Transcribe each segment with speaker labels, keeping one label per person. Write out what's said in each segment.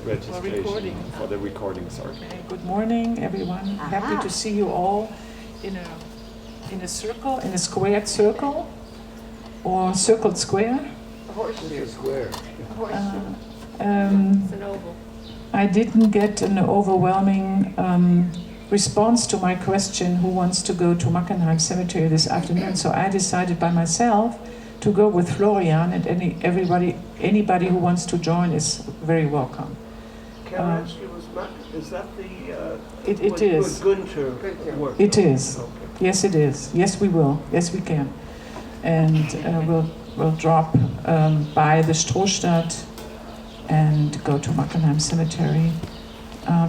Speaker 1: registration for the recording. Sorry.
Speaker 2: Okay. Good morning, everyone. Happy to see you all in a circle, in a squared circle, or circled square.
Speaker 3: A horseshoe. Square.
Speaker 2: It's an oval. I didn't get an overwhelming response to my question, who wants to go to Mackenheim Cemetery this afternoon, so I decided by myself to go with Florian, and anybody who wants to join is very welcome.
Speaker 3: Can I ask you, is that the
Speaker 2: it is.
Speaker 3: Günther work?
Speaker 2: It is.
Speaker 3: Okay.
Speaker 2: Yes, it is. Yes, we will. Yes, we can. And we'll drop by the Strohstadt and go to Mackenheim Cemetery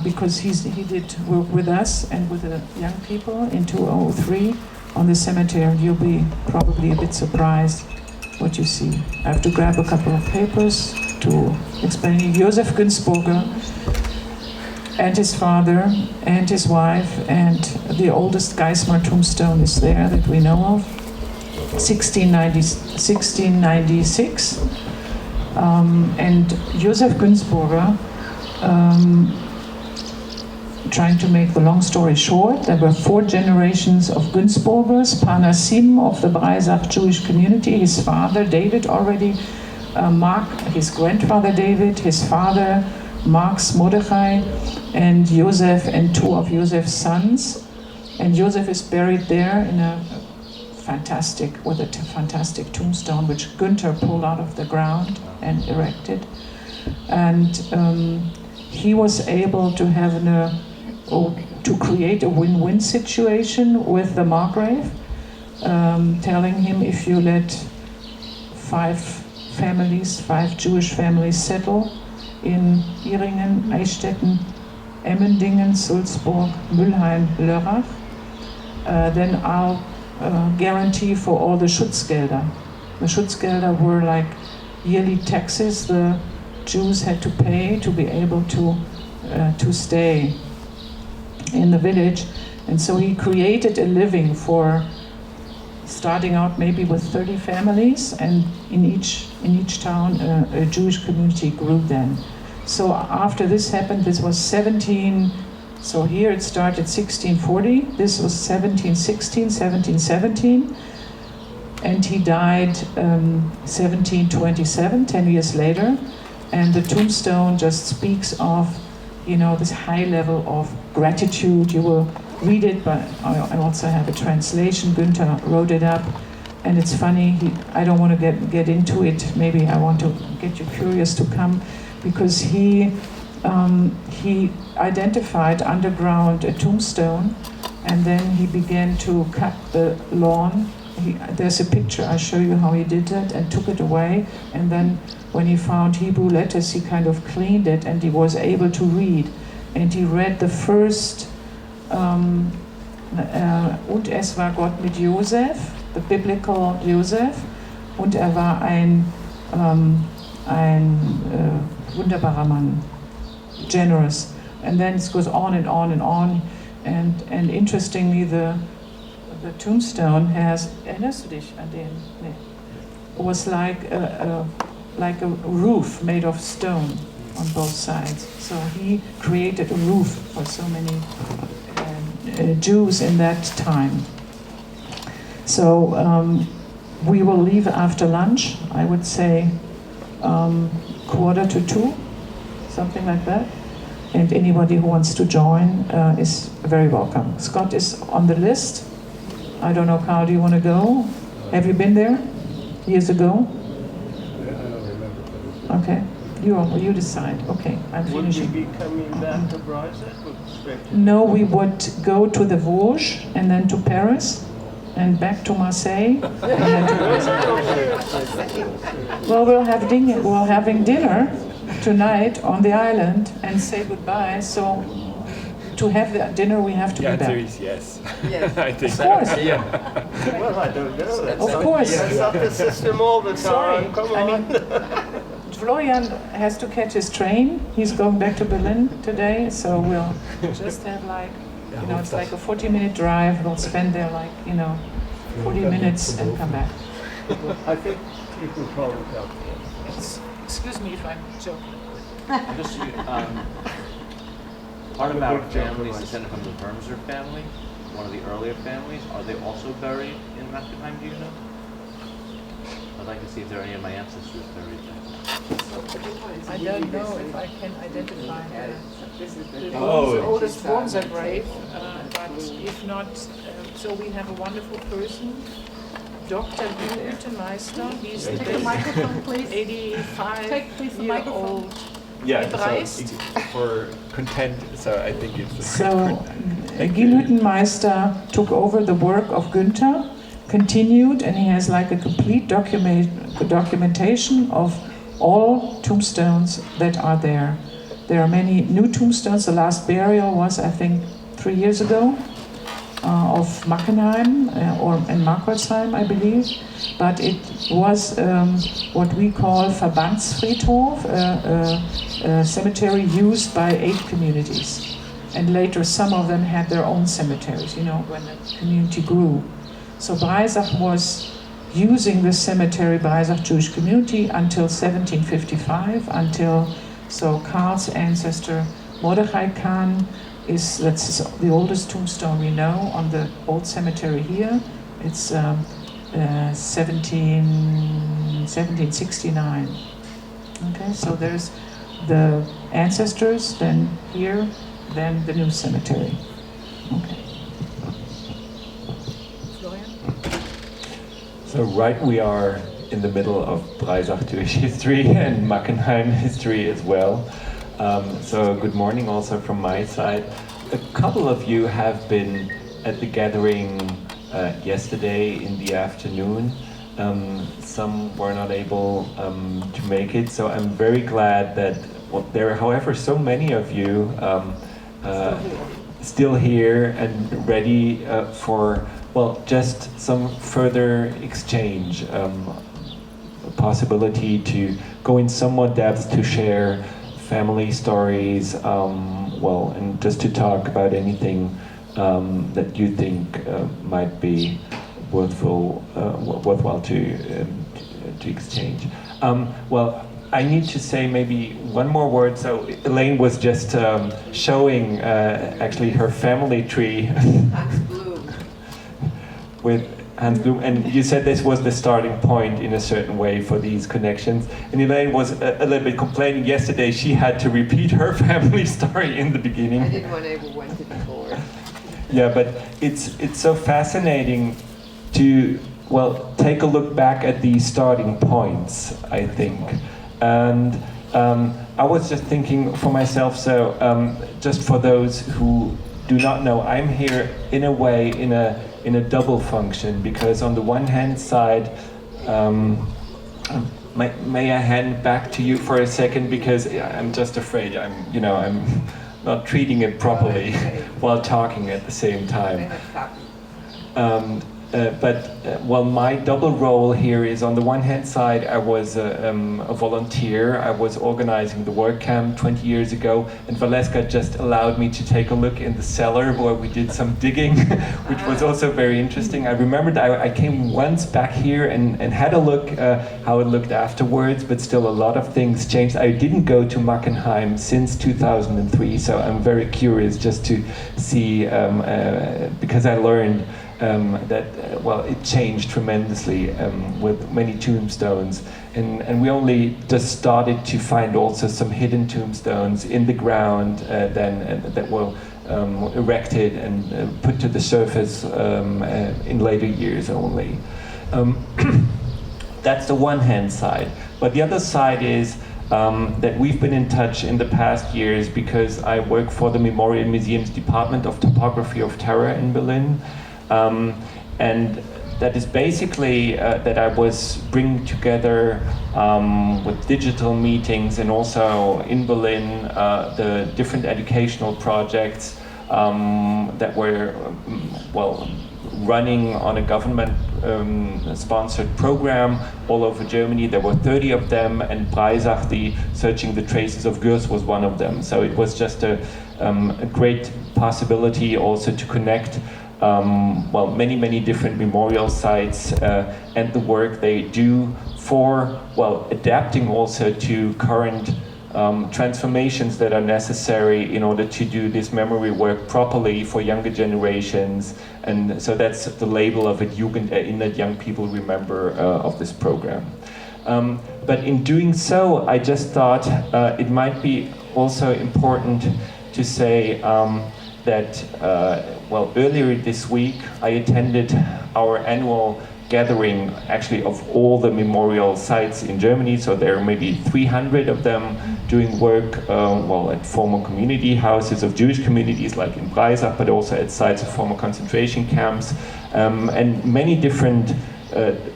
Speaker 2: because he did work with us and with the young people in 2003 on the cemetery, and you'll be probably a bit surprised what you see. I have to grab a couple of papers to explain you. Josef Günzburger and his father and his wife, and the oldest Geismar tombstone is there that we know of, 1696. And Josef Günzburger, trying to make the long story short, there were 4 generations of Günzburgers, Parnasim of the Breisach Jewish community, his father David already, Mark, his grandfather David, his father Marx Mordechai, and Joseph and 2 of Joseph's sons. And Joseph is buried there in a fantastic tombstone which Günther pulled out of the ground and erected. And he was able to have to create a win-win situation with the Margrave, telling him, if you let 5 Jewish families settle in Ihringen, Eichstätten, Emmendingen, Sulzburg, Mülheim, Lörrach, then I'll guarantee for all the Schutzgelder. The Schutzgelder were like yearly taxes the Jews had to pay to be able to stay in the village. And so he created a living for starting out maybe with 30 families, and in each town a Jewish community grew then. So after this happened, this was so here it started 1640, this was 1716, 1717, and he died 1727, 10 years later, and the tombstone just speaks of, this high level of gratitude. You will read it, but I also have a translation. Günther wrote it up, and it's funny, I don't want to get into it, maybe I want to get you curious to come, because he identified underground a tombstone, and then he began to cut the lawn. There's a picture, I'll show you how he did that, and took it away, and then when he found Hebrew letters, he kind of cleaned it, and he was able to read. And he read the first, und es war Gott mit Josef, the biblical Joseph, und war ein wunderbarer Mann, generous. And then it goes on and on and on. And interestingly, the tombstone has, erinnerst du dich an den? Nee. Was like a roof made of stone on both sides. So he created a roof for so many Jews in that time. So we will leave after lunch, I would say 1:45, something like that. And anybody who wants to join is very welcome. Scott is on the list. I don't know, Carl, do you want to go? Have you been there years ago?
Speaker 3: I don't remember.
Speaker 2: Okay, you decide. Okay, I'm finishing.
Speaker 3: Would we be coming back to Breisacha?
Speaker 2: No, we would go to the Vosges and then to Paris and back to Marseille and then to Breisacha. Well, we're having dinner tonight on the island and say goodbye. So to have the dinner, we have to be back.
Speaker 1: The answer is yes.
Speaker 3: Yes.
Speaker 1: I think.
Speaker 2: Of course.
Speaker 1: Yeah.
Speaker 3: Well, I don't know.
Speaker 2: Of course.
Speaker 3: That's not the system all the time.
Speaker 2: Sorry.
Speaker 3: Come on.
Speaker 2: I mean, Florian has to catch his train. He's going back to Berlin today, so we'll just have it's like a 40-minute drive. We'll spend there 40 minutes and come back.
Speaker 3: I think you can probably help.
Speaker 2: Excuse me if I'm joking.
Speaker 4: Just, part of our family is descended from the Wormser family, one of the earlier families. Are they also buried in Mackenheim, do you know? I'd like to see if there are any of my ancestors buried there.
Speaker 2: I don't know if I can identify the
Speaker 1: Oh.
Speaker 2: oldest Wormser grave, but if not, so we have a wonderful person, Dr. Meister. He's
Speaker 5: Take the microphone, please.
Speaker 2: 85
Speaker 5: Take please the
Speaker 2: year
Speaker 5: microphone.
Speaker 2: old.
Speaker 1: Yeah,
Speaker 2: Gereist.
Speaker 1: so for content, so I think it's
Speaker 2: So Meister took over the work of Günther, continued, and he has like a complete documentation of all tombstones that are there. There are many new tombstones. The last burial was, I think, 3 years ago, of Mackenheim and Markholzheim, I believe. But it was what we call Verbandsfriedhof, a cemetery used by 8 communities. And later some of them had their own cemeteries, you know, when the community grew. So Breisach was using this cemetery, Breisach Jewish community, until 1755, so Karl's ancestor Mordechai Kahn that's the oldest tombstone we know on the old cemetery here. It's 1769. Okay, so there's the ancestors, then here, then the new cemetery. Okay. Florian?
Speaker 6: So right, we are in the middle of Breisach Jewish history and Mackenheim history as well. So good morning also from my side. A couple of you have been at the gathering yesterday in the afternoon. Some were not able to make it, so I'm very glad that there are, however, so many of you still here and ready for, well, just some further exchange, a possibility to go in some more depth to share family stories, well, and just to talk about anything that you think might be worthwhile to exchange. Well, I need to say maybe one more word. So Elaine was just showing actually her family tree with Hans Blum, and you said this was the starting point in a certain way for these connections. And Elaine was a little bit complaining yesterday. She had to repeat her family story in the beginning.
Speaker 7: I didn't want to ever went it before.
Speaker 6: Yeah, but it's so fascinating to, well, take a look back at these starting points, I think. And I was just thinking for myself, so just for those who do not know, I'm here in a way in a double function, because on the one hand side, may I hand back to you for a second, because I'm just afraid I'm not treating it properly while talking at the same time. But my double role here is, on the one hand side, I was a volunteer. I was organizing the work camp 20 years ago, and Valeska just allowed me to take a look in the cellar where we did some digging, which was also very interesting. I remembered I came once back here and had a look how it looked afterwards, but still a lot of things changed. I didn't go to Mackenheim since 2003, so I'm very curious just to see, because I learned that it changed tremendously with many tombstones, and we only just started to find also some hidden tombstones in the ground that were erected and put to the surface in later years only. That's the one hand side, but the other side is that we've been in touch in the past years, because I work for the Memorial Museum's Department of Topography of Terror in Berlin. And that is basically that I was bringing together with digital meetings, and also in Berlin the different educational projects that were running on a government sponsored program all over Germany. There were 30 of them, and Breisach, the Searching the Traces of Gürs, was one of them. So it was just a great possibility also to connect many different memorial sites and the work they do for, adapting also to current transformations that are necessary in order to do this memory work properly for younger generations. And so that's the label of it, Jugend young people remember, of this program. But in doing so, I just thought it might be also important to say that, well, earlier this week I attended our annual gathering, actually, of all the memorial sites in Germany. So there are maybe 300 of them doing work, well, at former community houses of Jewish communities, like in Breisacher, but also at sites of former concentration camps, and many different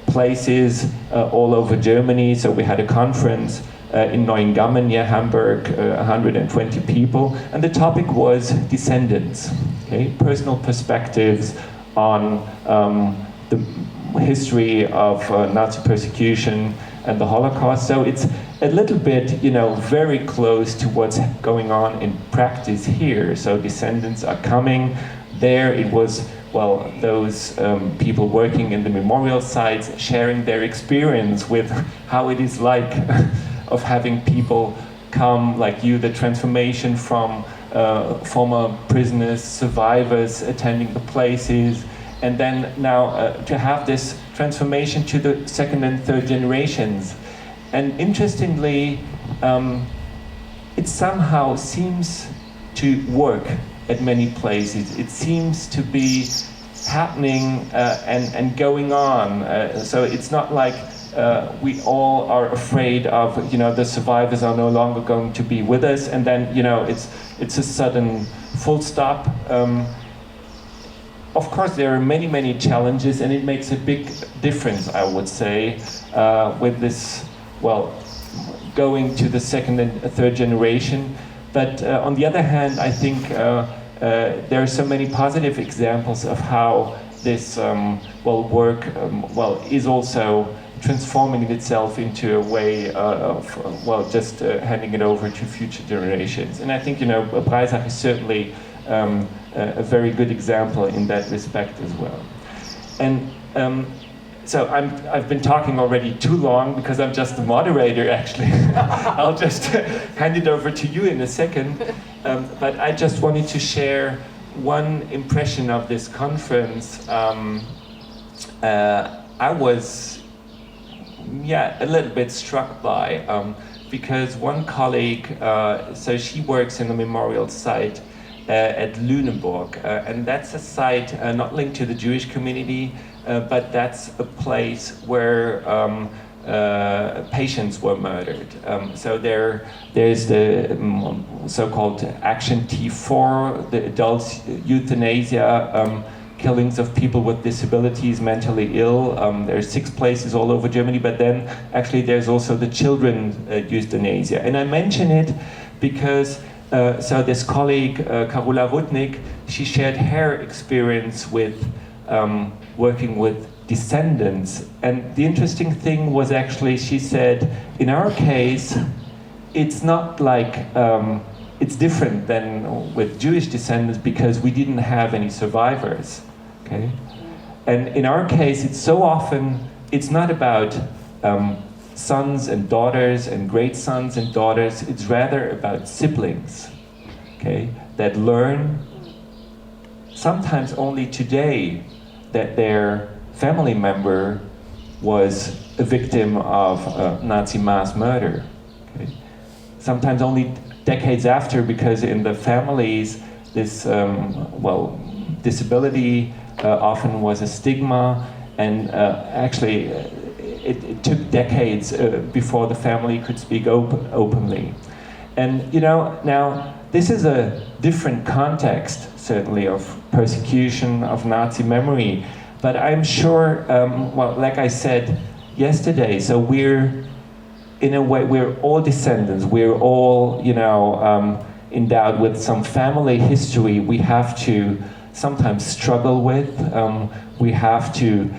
Speaker 6: places all over Germany. So we had a conference in Neuengamme near Hamburg, 120 people, and the topic was descendants, okay? Personal perspectives on the history of Nazi persecution and the Holocaust. So it's a little bit, you know, very close to what's going on in practice here. So descendants are coming. There it was, well, those people working in the memorial sites sharing their experience with how it is like of having people come like you, the transformation from former prisoners, survivors attending the places, and then now to have this transformation to the second and third generations. And interestingly, it somehow seems to work at many places. It seems to be happening and going on. So it's not like we all are afraid of, you know, the survivors are no longer going to be with us, and then, you know, it's a sudden full stop. Of course, there are many, many challenges, and it makes a big difference, I would say, with this, well, going to the second and third generation. But on the other hand, I think there are so many positive examples of how this, well, work, well, is also transforming itself into a way of, well, just handing it over to future generations. And I think, you know, Breisach is certainly a very good example in that respect as well. And so I've been talking already too long because I'm just the moderator, actually. I'll just hand it over to you in a second. But I just wanted to share one impression of this conference. I was, yeah, a little bit struck by, because one colleague, so she works in the memorial site at Lüneburg, and that's a site not linked to the Jewish community, but that's a place where patients were murdered. So there's the so-called Action T4, the adult euthanasia, killings of people with disabilities, mentally ill. There are 6 places all over Germany, but then actually there's also the children euthanasia. And I mention it because so this colleague, Karola Rudnik, she shared her experience with working with descendants. And the interesting thing was actually, she said, in our case, it's not like, it's different than with Jewish descendants because we didn't have any survivors, okay? And in our case, it's so often, it's not about sons and daughters and great sons and daughters, it's rather about siblings, okay? That learn, sometimes only today, that their family member was a victim of Nazi mass murder, okay? Sometimes only decades after, because in the families, this, well, disability often was a stigma, and actually it took decades before the family could speak openly. And, you know, now this is a different context, certainly, of persecution, of Nazi memory, but I'm sure, well, like I said yesterday, so we're, in a way, we're all descendants, we're all, you know, endowed with some family history we have to sometimes struggle with, we have to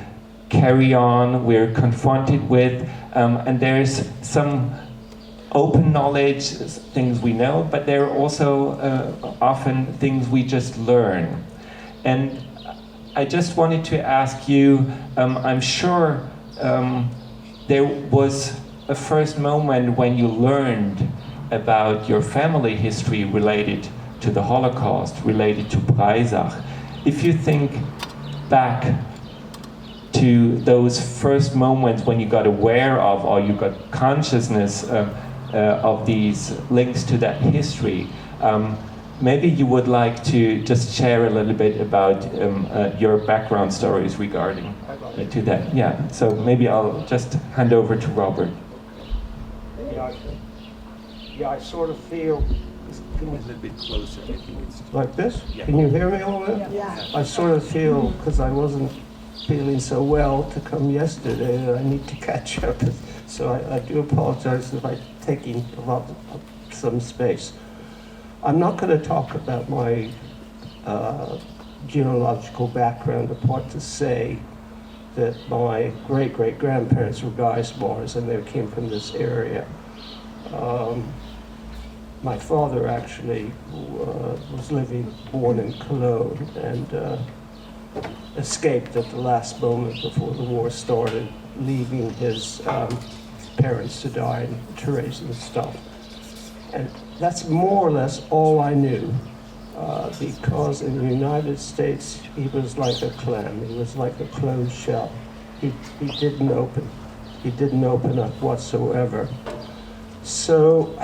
Speaker 6: carry on, we're confronted with, and there's some open knowledge, things we know, but there are also often things we just learn. And I just wanted to ask you, I'm sure there was a first moment when you learned about your family history related to the Holocaust, related to Breisach. If you think back to those first moments when you got aware of, or you got consciousness of these links to that history, maybe you would like to just share a little bit about your background stories regarding to that. Yeah, so maybe I'll just hand over to Robert.
Speaker 3: I sort of feel
Speaker 1: A little bit closer, I think it's.
Speaker 3: like this.
Speaker 1: Yeah.
Speaker 3: Can you hear me all right?
Speaker 7: Yeah.
Speaker 3: I sort of feel, because I wasn't feeling so well to come yesterday, that I need to catch up. So I do apologize if I'm taking a lot of some space. I'm not going to talk about my genealogical background, apart to say that my great-great-grandparents were Geismars, and they came from this area. My father actually was born in Cologne, and escaped at the last moment before the war started, leaving his parents to die in Therese and stuff. And that's more or less all I knew, because in the United States, he was like a clam. He was like a closed shell. He didn't open up whatsoever. So,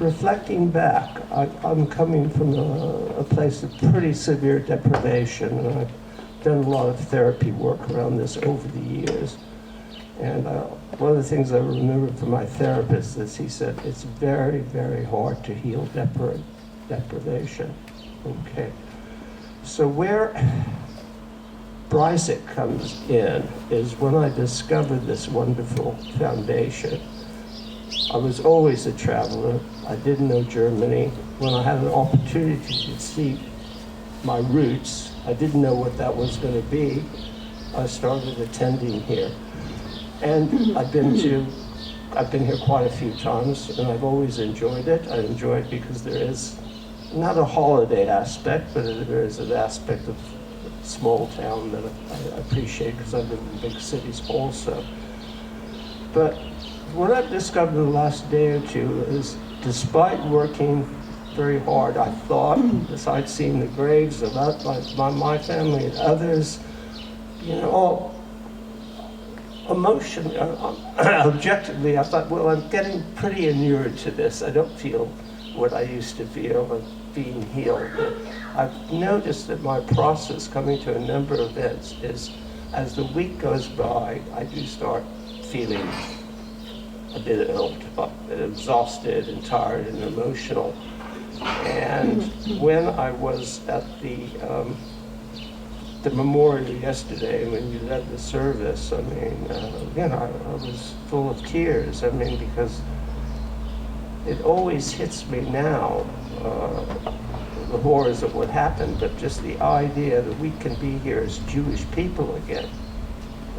Speaker 3: reflecting back, I'm coming from a place of pretty severe deprivation, and I've done a lot of therapy work around this over the years. And one of the things I remember from my therapist is he said, it's very, very hard to heal deprivation. Okay. So where Breisach comes in is when I discovered this wonderful foundation. I was always a traveler. I didn't know Germany. When I had an opportunity to see my roots, I didn't know what that was going to be. I started attending here. And I've been here quite a few times, and I've always enjoyed it. I enjoy it because there is not a holiday aspect, but there is an aspect of small town that I appreciate because I live in big cities also. But what I've discovered in the last day or two is, despite working very hard, I thought, besides seeing the graves of my family and others, you know, emotionally, objectively, I thought, well, I'm getting pretty inured to this. I don't feel what I used to feel of being healed. I've noticed that my process coming to a number of events is, as the week goes by, I do start feeling a bit ill, exhausted and tired and emotional. And when I was at the memorial yesterday, when you led the service, I mean, I was full of tears. I mean, because it always hits me now, the horrors of what happened, but just the idea that we can be here as Jewish people again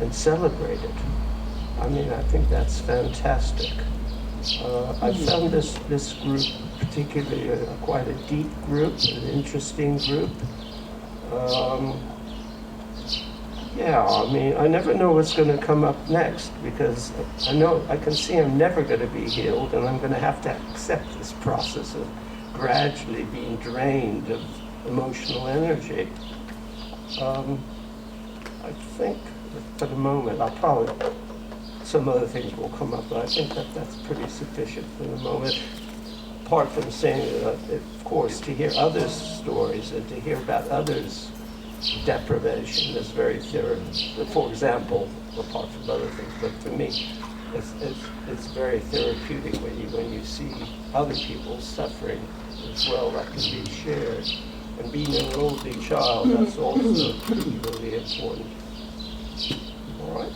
Speaker 3: and celebrate it. I mean, I think that's fantastic. I found this group particularly quite a deep group, an interesting group. Yeah, I mean, I never know what's going to come up next, because I can see I'm never going to be healed, and I'm going to have to accept this process of gradually being drained of emotional energy. I think for the moment, some other things will come up, but I think that's pretty sufficient for the moment. Apart from saying, of course, to hear others' stories and to hear about others' deprivation is very therapeutic. For example, apart from other things, but for me, it's very therapeutic when you see other people's suffering as well that can be shared. And being an only child, that's also really important. All right.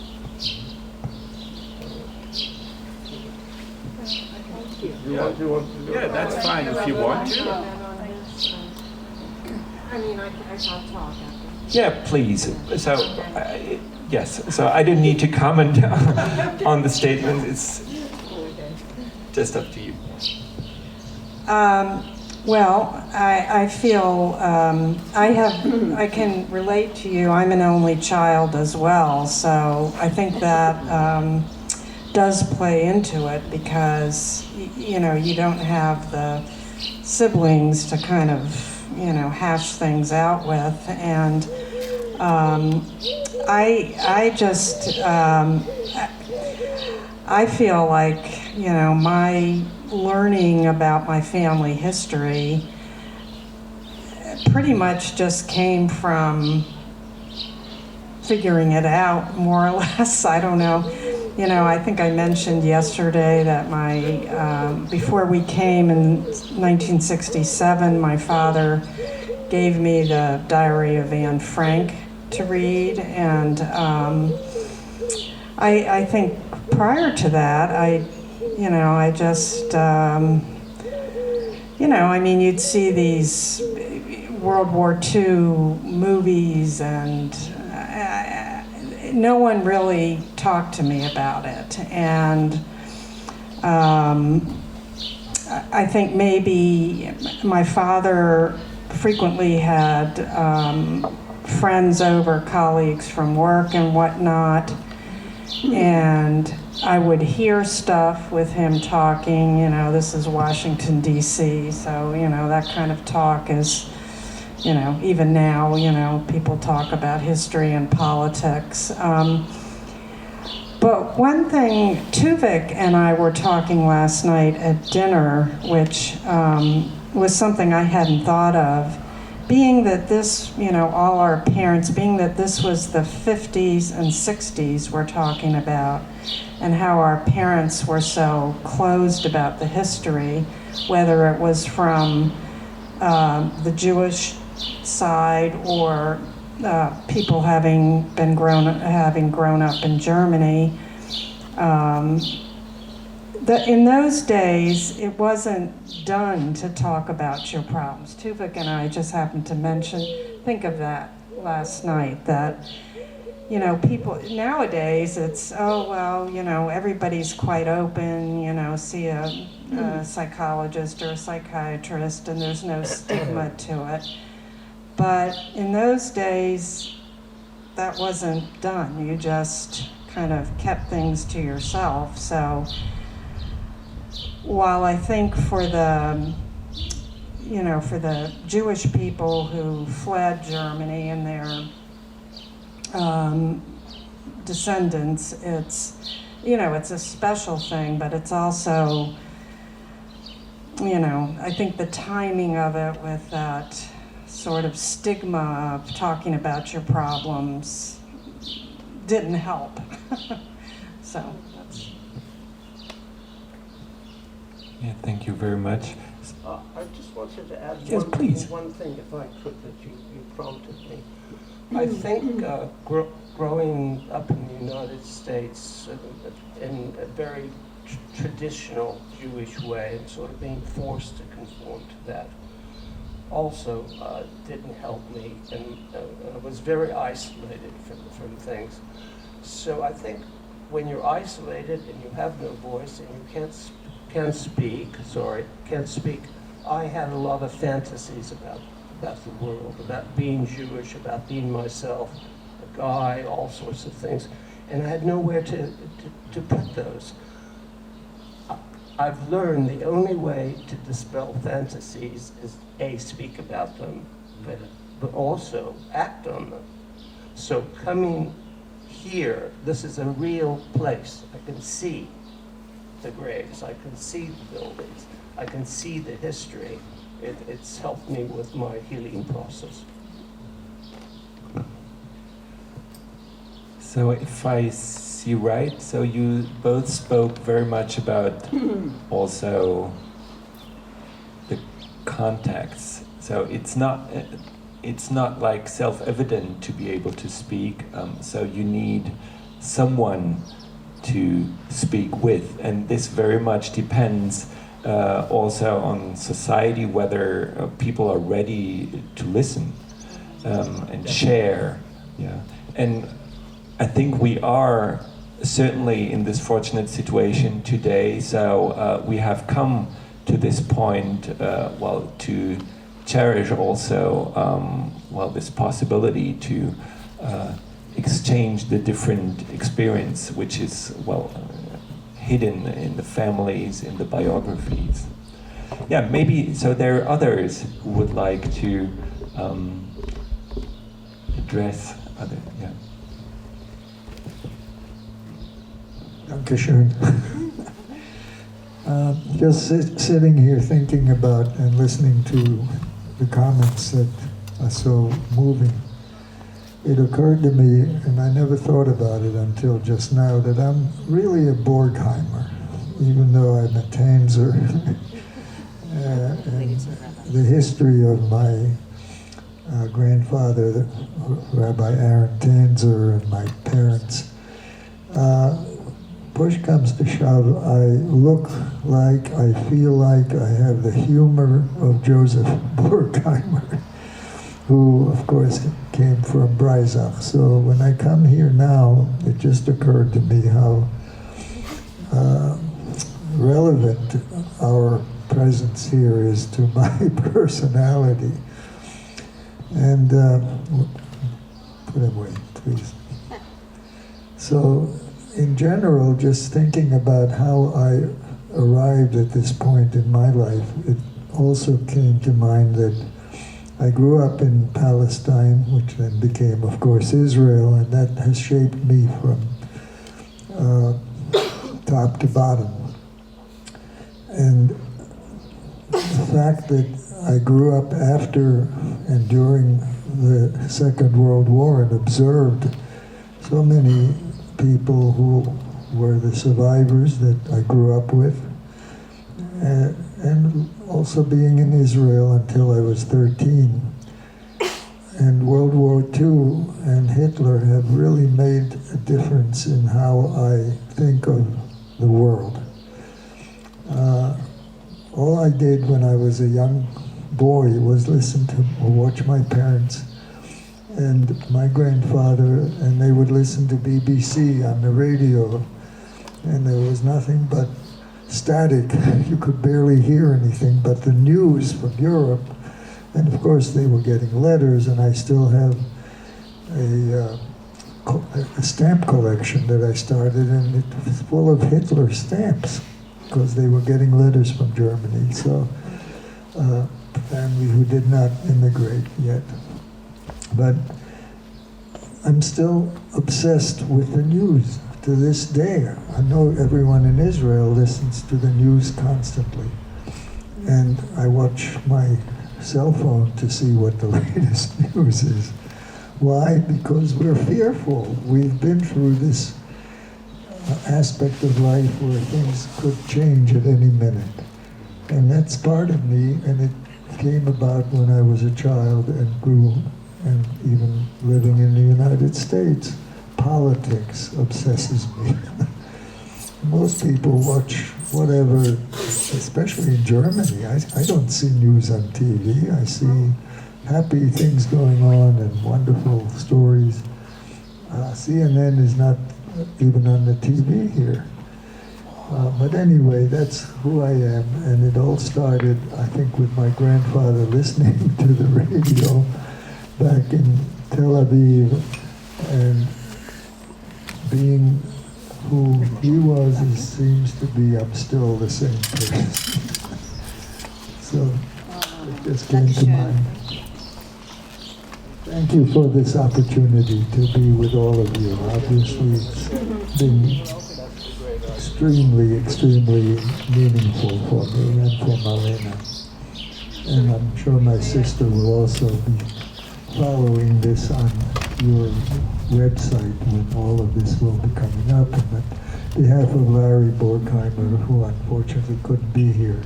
Speaker 3: You want to do
Speaker 1: Yeah, that's fine if you want to.
Speaker 7: I mean, I can't talk after.
Speaker 6: Yeah, please. So, yes. So I didn't need to comment on the statement. It's just up to you.
Speaker 5: Well, I feel I can relate to you. I'm an only child as well, so I think that does play into it, because you don't have the siblings to kind of, hash things out with. And I feel like, my learning about my family history pretty much just came from figuring it out, more or less. I don't know. I think I mentioned yesterday that before we came in 1967, my father gave me the Diary of Anne Frank to read, and I think prior to that, I just, you'd see these World War II movies, and no one really talked to me about it. And I think maybe my father frequently had friends over, colleagues from work and whatnot, and I would hear stuff with him talking, this is Washington, D.C., so, that kind of talk is, even now, people talk about history and politics. But one thing, Tuvik and I were talking last night at dinner, which was something I hadn't thought of, being that this, all our parents, being that this was the 50s and 60s we're talking about, and how our parents were so closed about the history, whether it was from the Jewish side or people having grown up in Germany. In those days, it wasn't done to talk about your problems. Tuvik and I just happened to think of that last night, that, people, nowadays it's, everybody's quite open, see a psychologist or a psychiatrist, and there's no stigma to it. But in those days, that wasn't done. You just kind of kept things to yourself. So while I think for the Jewish people who fled Germany and their descendants, it's a special thing, but it's also, I think the timing of it with that sort of stigma of talking about your problems didn't help. So that's...
Speaker 6: Yeah, thank you very much.
Speaker 3: I just wanted to add
Speaker 6: Yes, please.
Speaker 3: one thing, if I could, that you prompted me. I think growing up in the United States in a very traditional Jewish way, and sort of being forced to conform to that, also didn't help me, and I was very isolated from things. So I think when you're isolated and you have no voice and you can't speak, I had a lot of fantasies about the world, about being Jewish, about being myself, a guy, all sorts of things, and I had nowhere to put those. I've learned the only way to dispel fantasies is A, speak about them, but also act on them. So coming here, this is a real place. I can see the graves, I can see the buildings, I can see the history. It's helped me with my healing process.
Speaker 6: So if I see right, so you both spoke very much about also the context. So it's not like self-evident to be able to speak. So you need someone to speak with, and this very much depends also on society, whether people are ready to listen and share. Yeah, and I think we are certainly in this fortunate situation today. So we have come to this point, to cherish also, this possibility to hidden in the families, in the biographies. Yeah, maybe, so there are others who would like to address other, yeah.
Speaker 8: Dankeschön. Just sitting here thinking about and listening to the comments that are so moving, it occurred to me, and I never thought about it until just now, that I'm really a Borgheimer, even though I'm a Tanzer. And the history of my grandfather, Rabbi Aaron Tanzer, and my parents, push comes to shove, I look like, I feel like, I have the humor of Joseph Borgheimer, who, of course, came from Breisach. So when I come here now, it just occurred to me how relevant our presence here is to my personality. And put it away, please. So, in general, just thinking about how I arrived at this point in my life, it also came to mind that I grew up in Palestine, which then became, of course, Israel, and that has shaped me from top to bottom. And the fact that I grew up after and during the Second World War and observed so many people who were the survivors that I grew up with, and also being in Israel until I was 13. And World War II and Hitler have really made a difference in how I think of the world. All I did when I was a young boy was listen to or watch my parents and my grandfather, and they would listen to BBC on the radio, and there was nothing but static. You could barely hear anything but the news from Europe. And of course they were getting letters, and I still have a stamp collection that I started, and it was full of Hitler stamps because they were getting letters from Germany. So family who did not immigrate yet. But I'm still obsessed with the news to this day. I know everyone in Israel listens to the news constantly. And I watch my cell phone to see what the latest news is. Why? Because we're fearful. We've been through this aspect of life where things could change at any minute. And that's part of me, and it came about when I was a child and grew, and even living in the United States. Politics obsesses me. Most people watch whatever, especially in Germany. I don't see news on TV. I see happy things going on and wonderful stories. CNN is not even on the TV here. But anyway, that's who I am, and it all started, I think, with my grandfather listening to the radio back in Tel Aviv, and being who he was, he seems to be, I'm still the same person. So it just came to mind. Thank you for this opportunity to be with all of you. Obviously, it's been extremely, extremely meaningful for me and for Marlena. And I'm sure my sister will also be following this on your website when all of this will be coming up. And on behalf of Larry Borgheimer, who unfortunately couldn't be here,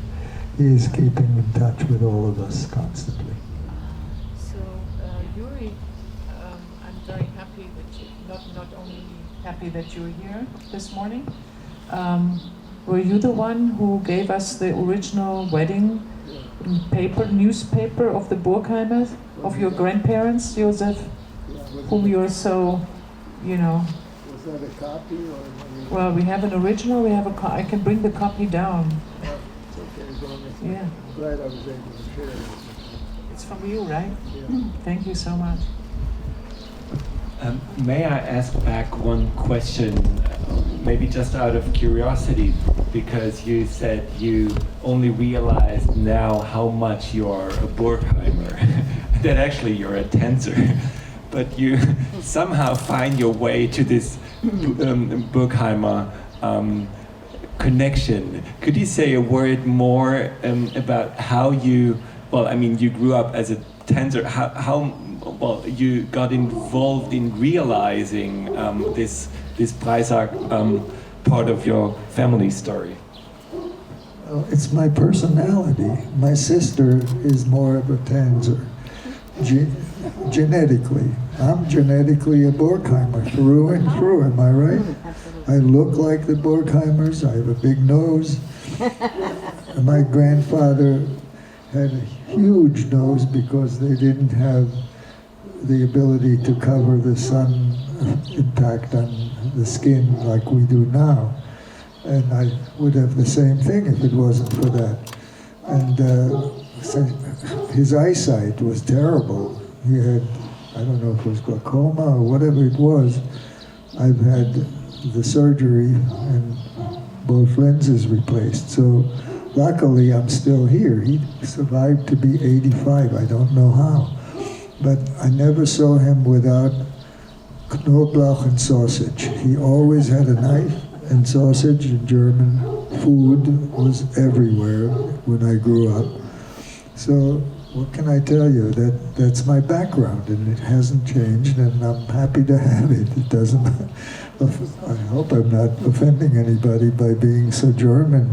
Speaker 8: he is keeping in touch with all of us constantly.
Speaker 2: So, Yuri, I'm very happy that you, not only happy that you're here this morning. Were you the one who gave us the original wedding newspaper of the Borgheimers, of your grandparents, Joseph, whom you're so, you know?
Speaker 8: Was that a copy or?
Speaker 2: Well, we have an original. We have I can bring the copy down.
Speaker 8: It's okay, as long as
Speaker 2: Yeah.
Speaker 8: I'm glad I was able to share it.
Speaker 2: It's from you, right?
Speaker 8: Yeah.
Speaker 2: Thank you so much.
Speaker 6: May I ask back one question, maybe just out of curiosity, because you said you only realized now how much you're a Burgheimer, that actually you're a Tänzer, but you somehow find your way to this Burgheimer connection. Could you say a word more about how you, well, I mean, you grew up as a Tänzer, how well, you got involved in realizing this Breisach part of your family story?
Speaker 8: Well, it's my personality. My sister is more of a Tänzer, genetically. I'm genetically a Burgheimer through and through, am I right? I look like the Burgheimers, I have a big nose. My grandfather had a huge nose because they didn't have the ability to cover the sun impact on the skin like we do now. And I would have the same thing if it wasn't for that. And so his eyesight was terrible. He had, I don't know if it was glaucoma or whatever it was. I've had the surgery and both lenses replaced. So luckily I'm still here. He survived to be 85, I don't know how. But I never saw him without Knoblauch and sausage. He always had a knife and sausage, and German food was everywhere when I grew up. So what can I tell you? That's my background, and it hasn't changed, and I'm happy to have it. It doesn't, I hope I'm not offending anybody by being so German.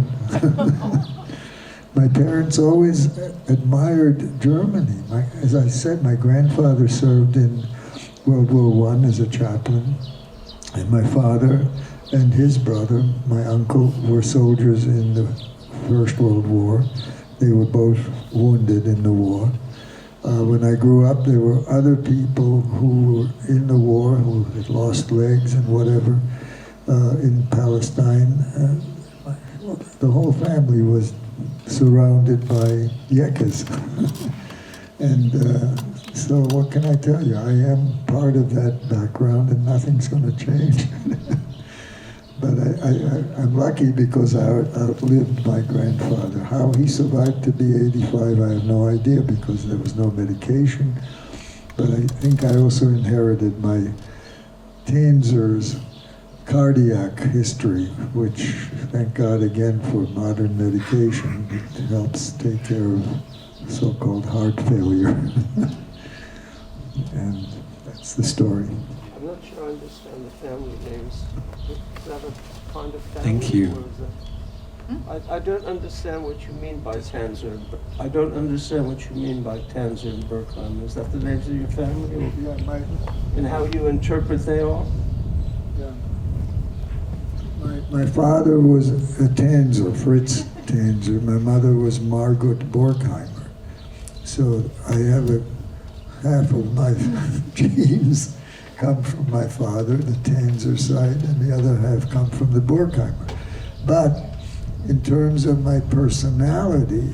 Speaker 8: My parents always admired Germany. As I said, my grandfather served in World War I as a chaplain, and my father and his brother, my uncle, were soldiers in the First World War. They were both wounded in the war. When I grew up, there were other people who were in the war, who had lost legs and whatever, in Palestine. The whole family was surrounded by yekas. And so what can I tell you? I am part of that background and nothing's going to change. But I'm lucky because I outlived my grandfather. How he survived to be 85, I have no idea because there was no medication. But I think I also inherited my Tänzer's cardiac history, which, thank God again for modern medication, it helps take care of so-called heart failure. And that's the story.
Speaker 3: I'm not sure I understand the family names. Is that a kind of family?
Speaker 6: Thank you.
Speaker 3: Or is that... I don't understand what you mean by Tänzer. I don't understand what you mean by Tänzer and Bergheim. Is that the names of your family? Or, and how you interpret they are?
Speaker 8: Yeah. My father was a Tänzer, Fritz Tänzer. My mother was Margot Borkheimer. So I have half of my genes come from my father, the Tänzer side, and the other half come from the Borkheimer. But in terms of my personality,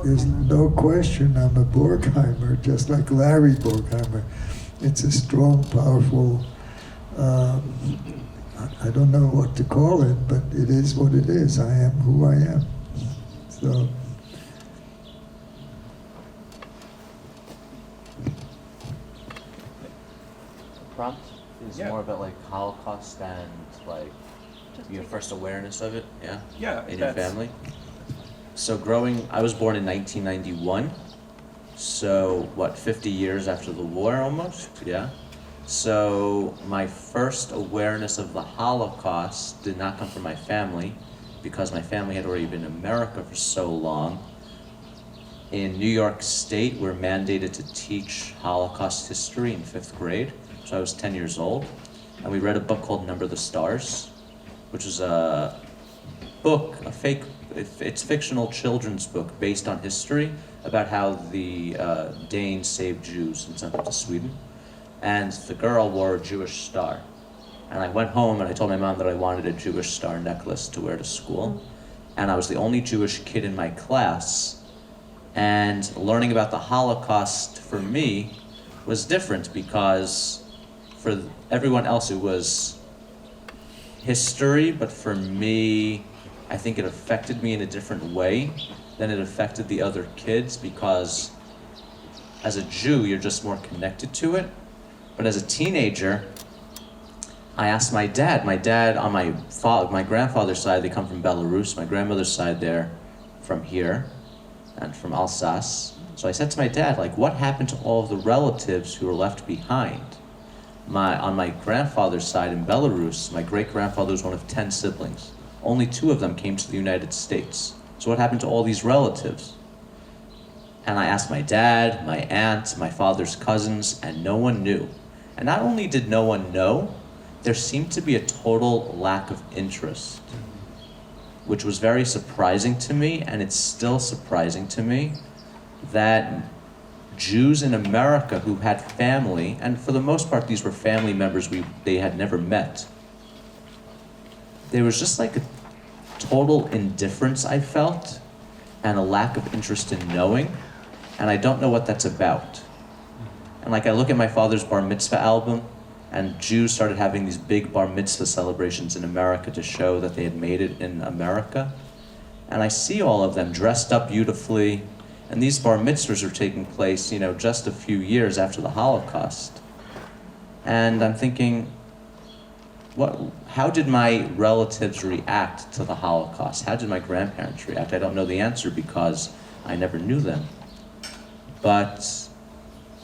Speaker 8: there's no question I'm a Borkheimer, just like Larry Borkheimer. It's a strong, powerful, I don't know what to call it, but it is what it is. I am who I am. So.
Speaker 4: Prompt is more about like Holocaust and like your first awareness of it, in your family. So I was born in 1991, so what, 50 years after the war almost, So my first awareness of the Holocaust did not come from my family, because my family had already been in America for so long. In New York State, we're mandated to teach Holocaust history in 5th grade. So I was 10 years old, and we read a book called Number the Stars, which is a book, it's fictional children's book based on history about how the Danes saved Jews and sent them to Sweden. And the girl wore a Jewish star. And I went home and I told my mom that I wanted a Jewish star necklace to wear to school. And I was the only Jewish kid in my class. And learning about the Holocaust for me was different because for everyone else it was history, but for me, I think it affected me in a different way than it affected the other kids, because as a Jew, you're just more connected to it. But as a teenager, I asked my dad on my grandfather's side, they come from Belarus, my grandmother's side, they're from here, and from Alsace. So I said to my dad, like, what happened to all of the relatives who were left behind? On my grandfather's side in Belarus, my great-grandfather was one of 10 siblings. Only 2 of them came to the United States. So what happened to all these relatives? And I asked my dad, my aunt, my father's cousins, and no one knew. And not only did no one know, there seemed to be a total lack of interest, which was very surprising to me, and it's still surprising to me that Jews in America who had family, and for the most part these were family members they had never met, there was just like a total indifference I felt, and a lack of interest in knowing, and I don't know what that's about. And like I look at my father's bar mitzvah album, and Jews started having these big bar mitzvah celebrations in America to show that they had made it in America. And I see all of them dressed up beautifully, and these bar mitzvahs are taking place, just a few years after the Holocaust. And I'm thinking, how did my relatives react to the Holocaust? How did my grandparents react? I don't know the answer because I never knew them. But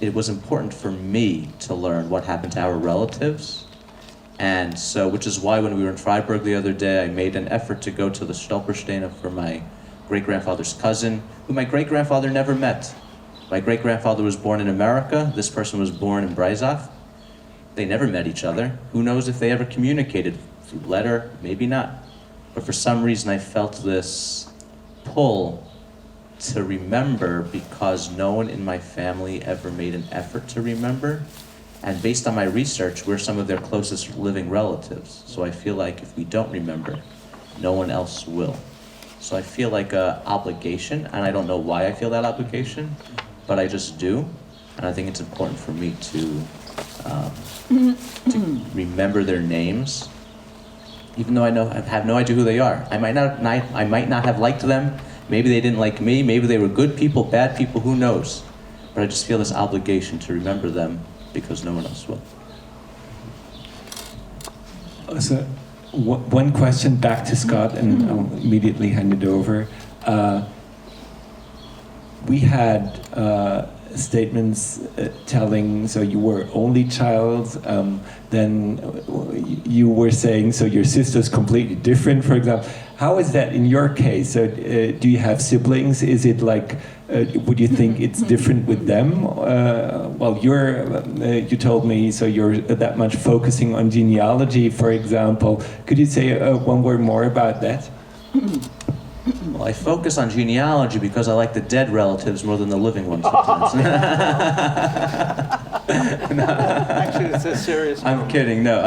Speaker 4: it was important for me to learn what happened to our relatives. And so, which is why when we were in Freiburg the other day, I made an effort to go to the Stolpersteine for my great-grandfather's cousin, who my great-grandfather never met. My great-grandfather was born in America. This person was born in Breisach. They never met each other. Who knows if they ever communicated through letter? Maybe not. But for some reason, I felt this pull to remember because no one in my family ever made an effort to remember. And based on my research, we're some of their closest living relatives. So I feel like if we don't remember, no one else will. So I feel like an obligation, and I don't know why I feel that obligation, but I just do. And I think it's important for me to remember their names, even though I have no idea who they are. I might not have liked them. Maybe they didn't like me. Maybe they were good people, bad people, who knows? But I just feel this obligation to remember them because no one else will.
Speaker 6: So, one question back to Scott, and I'll immediately hand it over. We had statements telling, so you were only child, then you were saying, so your sister's completely different, for example. How is that in your case? So do you have siblings? Is it like, would you think it's different with them? Well, you told me, so you're that much focusing on genealogy, for example. Could you say one word more about that?
Speaker 4: Well, I focus on genealogy because I like the dead relatives more than the living ones sometimes.
Speaker 3: Actually, it's a serious
Speaker 4: I'm kidding, no.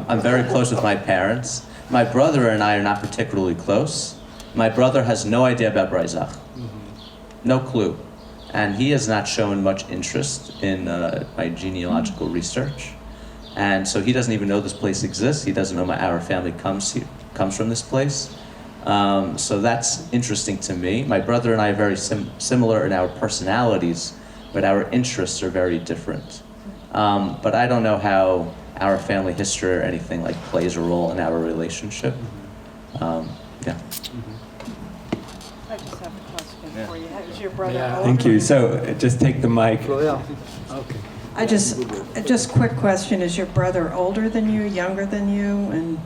Speaker 4: I'm very close with my parents. My brother and I are not particularly close. My brother has no idea about Breisach. No clue. And he has not shown much interest in my genealogical research. And so he doesn't even know this place exists. He doesn't know our family comes from this place. So that's interesting to me. My brother and I are very similar in our personalities, but our interests are very different. But I don't know how our family history or anything like plays a role in our relationship. Yeah.
Speaker 5: I just have a question for you. Is your brother older?
Speaker 6: Thank you. So just take the mic.
Speaker 8: Okay.
Speaker 5: I just quick question. Is your brother older than you, younger than you? And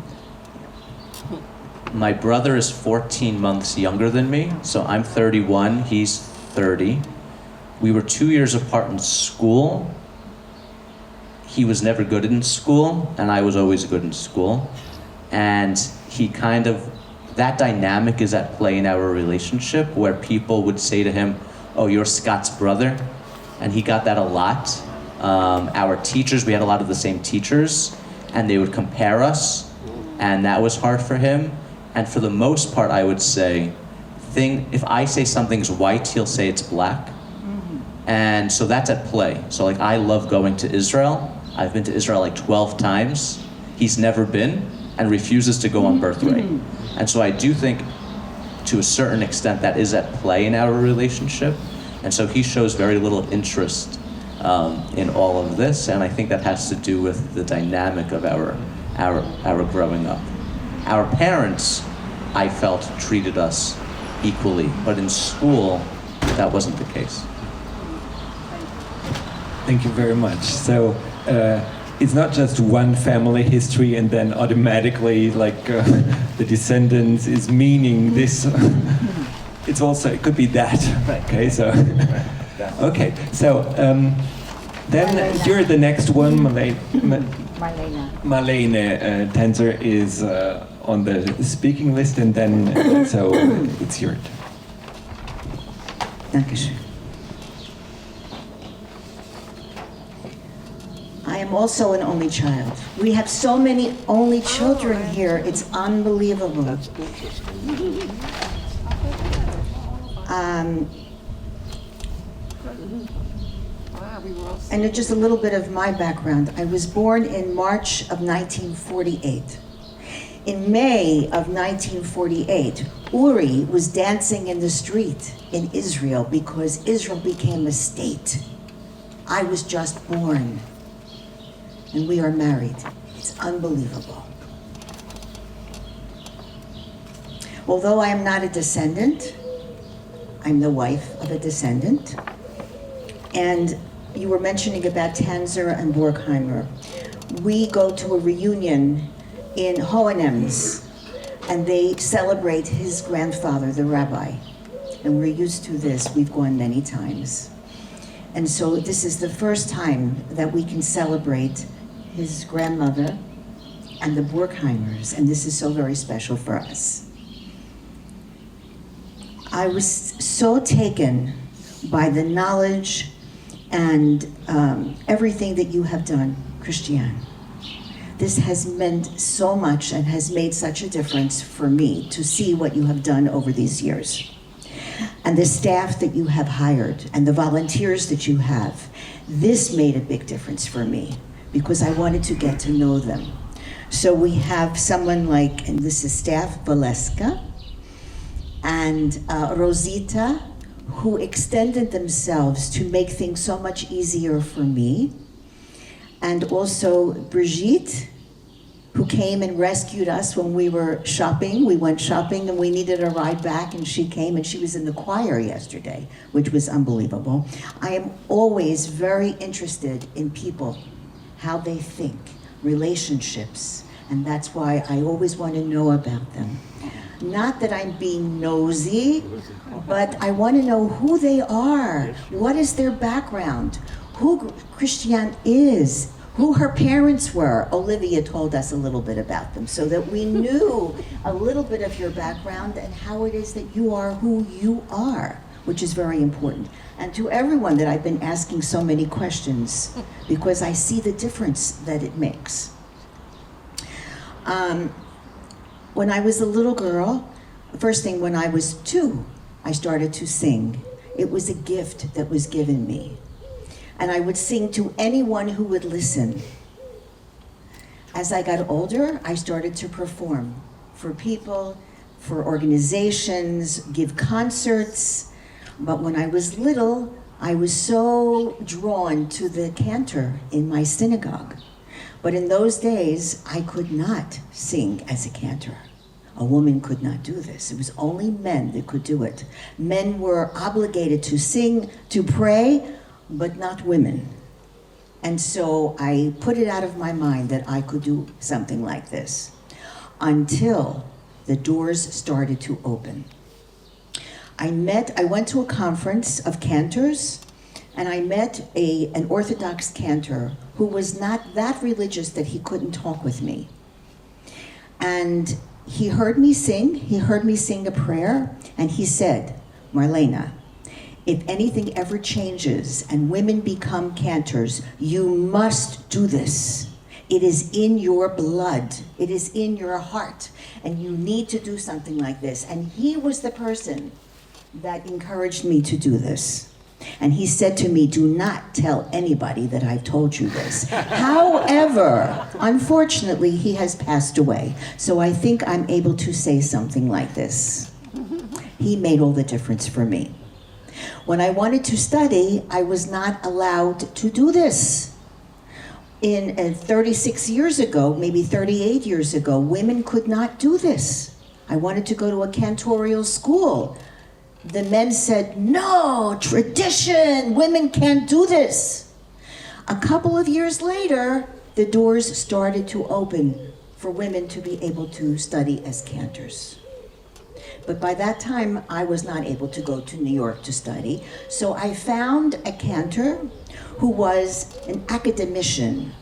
Speaker 4: My brother is 14 months younger than me, so I'm 31, he's 30. We were 2 years apart in school. He was never good in school, and I was always good in school. And that dynamic is at play in our relationship, where people would say to him, "Oh, you're Scott's brother," and he got that a lot. Our teachers, we had a lot of the same teachers, and they would compare us, and that was hard for him. And for the most part, I would say, if I say something's white, he'll say it's black. And so that's at play. So like, I love going to Israel, I've been to Israel like 12 times. He's never been and refuses to go on birthright. And so I do think, to a certain extent, that is at play in our relationship. And so he shows very little interest in all of this, and I think that has to do with the dynamic of our growing up. Our parents, I felt, treated us equally, but in school, that wasn't the case.
Speaker 6: Thank you very much. So it's not just one family history and then automatically like the descendants is meaning this. It's also, it could be that. Okay, so okay, so then you're the next one, Marlene Tenzer is on the speaking list, and then so it's your turn.
Speaker 9: Dankeschön. I am also an only child. We have so many only children here, it's unbelievable. And just a little bit of my background. I was born in March of 1948. In May of 1948, Uri was dancing in the street in Israel because Israel became a state. I was just born, and we are married. It's unbelievable. Although I am not a descendant, I'm the wife of a descendant. And you were mentioning about Tanzer and Borkheimer. We go to a reunion in Hohenems, and they celebrate his grandfather, the rabbi. And we're used to this. We've gone many times. And so this is the first time that we can celebrate his grandmother and the Borkheimers, and this is so very special for us. I was so taken by the knowledge and everything that you have done, Christiane. This has meant so much and has made such a difference for me to see what you have done over these years. And the staff that you have hired and the volunteers that you have, this made a big difference for me because I wanted to get to know them. So we have someone like, and this is staff, Valeska, and Rosita, who extended themselves to make things so much easier for me. And also Brigitte, who came and rescued us when we were shopping. We went shopping and we needed a ride back, and she came, and she was in the choir yesterday, which was unbelievable. I am always very interested in people, how they think, relationships, and that's why I always want to know about them. Not that I'm being nosy, but I want to know who they are, what is their background, who Christiane is, who her parents were. Olivia told us a little bit about them so that we knew a little bit of your background and how it is that you are who you are, which is very important. And to everyone that I've been asking so many questions because I see the difference that it makes. When I was a little girl, first thing, when I was 2, I started to sing. It was a gift that was given me. And I would sing to anyone who would listen. As I got older, I started to perform for people, for organizations, give concerts. But when I was little, I was so drawn to the cantor in my synagogue. But in those days, I could not sing as a cantor. A woman could not do this. It was only men that could do it. Men were obligated to sing, to pray, but not women. And so I put it out of my mind that I could do something like this until the doors started to open. I went to a conference of cantors, and I met an Orthodox cantor who was not that religious that he couldn't talk with me. And he heard me sing a prayer, and he said, Marlena, if anything ever changes and women become cantors, you must do this. It is in your blood. It is in your heart. And you need to do something like this. And he was the person that encouraged me to do this. And he said to me, do not tell anybody that I've told you this. However, unfortunately, he has passed away. So I think I'm able to say something like this. He made all the difference for me. When I wanted to study, I was not allowed to do this. In 36 years ago, maybe 38 years ago, women could not do this. I wanted to go to a cantorial school. The men said, no, tradition, women can't do this. A couple of years later, the doors started to open for women to be able to study as cantors. But by that time, I was not able to go to New York to study. So I found a cantor who was an academician,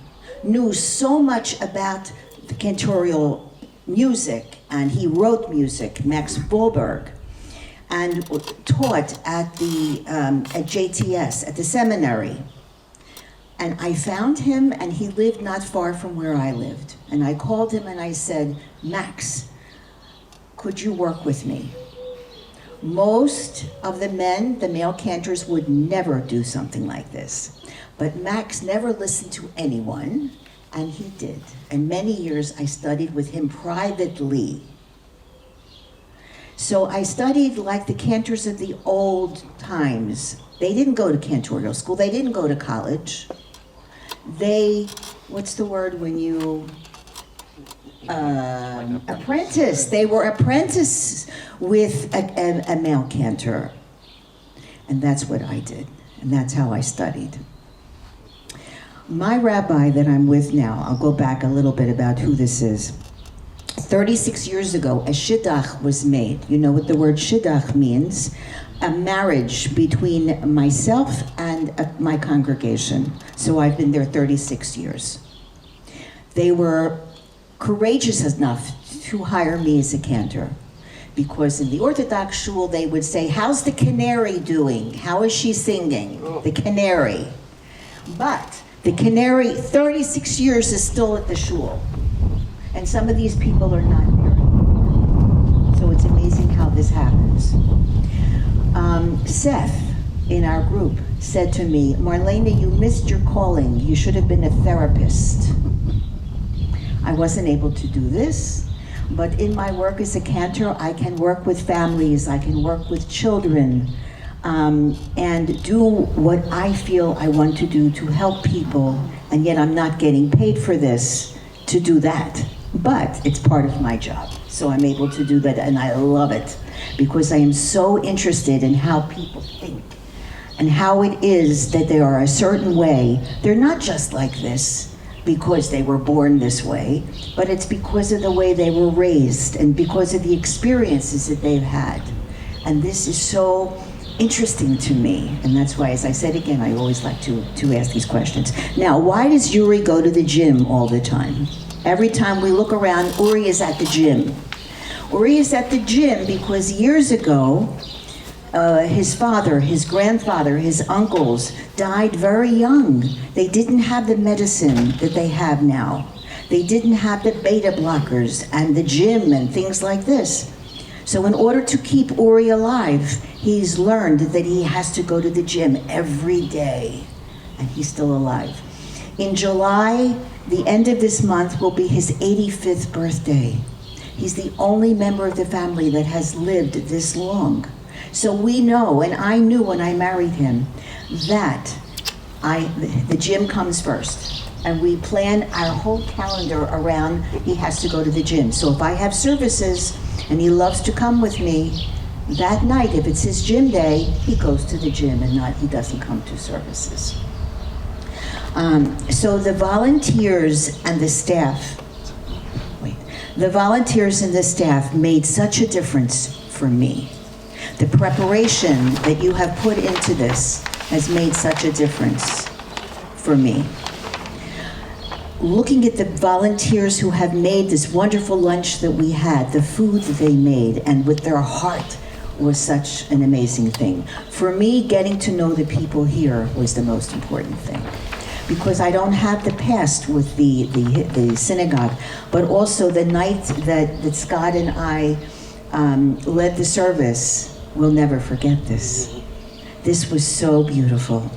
Speaker 9: knew so much about the cantorial music, and he wrote music, Max Bohlberg, and taught at the at JTS, at the seminary. And I found him, and he lived not far from where I lived. And I called him and I said, Max, could you work with me? Most of the men, the male cantors, would never do something like this. But Max never listened to anyone, and he did. And many years I studied with him privately. So I studied like the cantors of the old times. They didn't go to cantorial school, they didn't go to college. They, what's the word when you, apprentice. They were apprentices with a male cantor. And that's what I did. And that's how I studied. My rabbi that I'm with now, I'll go back a little bit about who this is. 36 years ago, a shidduch was made. You know what the word shidduch means? A marriage between myself and my congregation. So I've been there 36 years. They were courageous enough to hire me as a cantor, because in the Orthodox shul they would say, how's the canary doing? How is she singing? The canary. But the canary, 36 years, is still at the shul. And some of these people are not there anymore. So it's amazing how this happens. Seth, in our group, said to me, Marlena, you missed your calling. You should have been a therapist. I wasn't able to do this, but in my work as a cantor, I can work with families, I can work with children, and do what I feel I want to do to help people, and yet I'm not getting paid for this to do that. But it's part of my job, so I'm able to do that, and I love it, because I am so interested in how people think, and how it is that they are a certain way. They're not just like this because they were born this way, but it's because of the way they were raised, and because of the experiences that they've had. And this is so interesting to me, and that's why, as I said again, I always like to ask these questions. Now, why does Yuri go to the gym all the time? Every time we look around, Uri is at the gym. Uri is at the gym because years ago, his father, his grandfather, his uncles died very young. They didn't have the medicine that they have now. They didn't have the beta blockers and the gym and things like this. So in order to keep Uri alive, he's learned that he has to go to the gym every day, and he's still alive. In July, the end of this month, will be his 85th birthday. He's the only member of the family that has lived this long. So we know, and I knew when I married him, that the gym comes first. And we plan our whole calendar around he has to go to the gym. So if I have services and he loves to come with me, that night, if it's his gym day, he goes to the gym and he doesn't come to services. So the volunteers and the staff, made such a difference for me. The preparation that you have put into this has made such a difference for me. Looking at the volunteers who have made this wonderful lunch that we had, the food that they made, and with their heart, was such an amazing thing. For me, getting to know the people here was the most important thing. Because I don't have the past with the synagogue, but also the night that Scott and I led the service, we'll never forget this. This was so beautiful.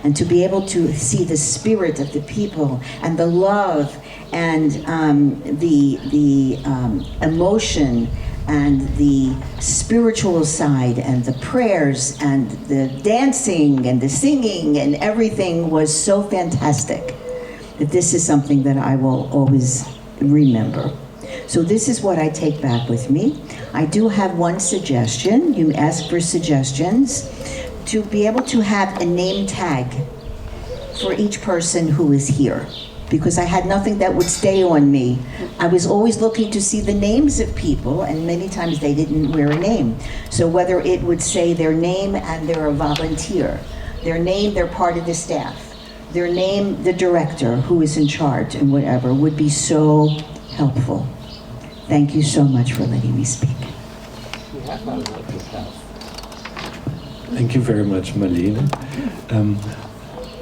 Speaker 9: And to be able to see the spirit of the people and the love and the emotion and the spiritual side and the prayers and the dancing and the singing and everything was so fantastic that this is something that I will always remember. So this is what I take back with me. I do have one suggestion. You ask for suggestions. To be able to have a name tag for each person who is here, because I had nothing that would stay on me. I was always looking to see the names of people, and many times they didn't wear a name. So whether it would say their name and they're a volunteer, their name, they're part of the staff, their name, the director who is in charge, and whatever, would be so helpful. Thank you so much for letting me speak.
Speaker 6: Thank you very much, Marlene.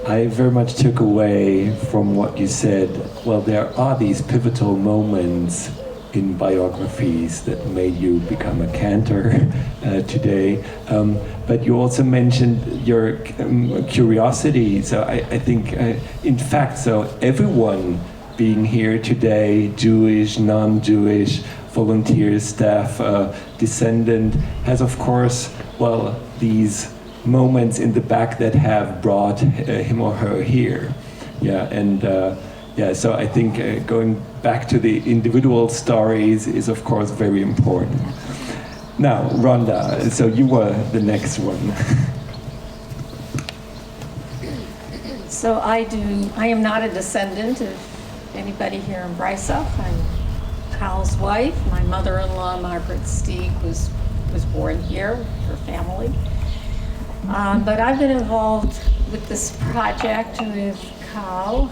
Speaker 6: I very much took away from what you said, well, there are these pivotal moments in biographies that made you become a cantor today. But you also mentioned your curiosity. So I think, in fact, so everyone being here today, Jewish, non-Jewish, volunteer, staff, descendant, has of course, well, these moments in the back that have brought him or her here. Yeah, and yeah, so I think going back to the individual stories is of course very important. Now, Rhonda, so you were the next one.
Speaker 7: So I am not a descendant of anybody here in Breisacher. I'm Carl's wife. My mother-in-law, Margaret Stieg, was born here, her family. But I've been involved with this project with Carl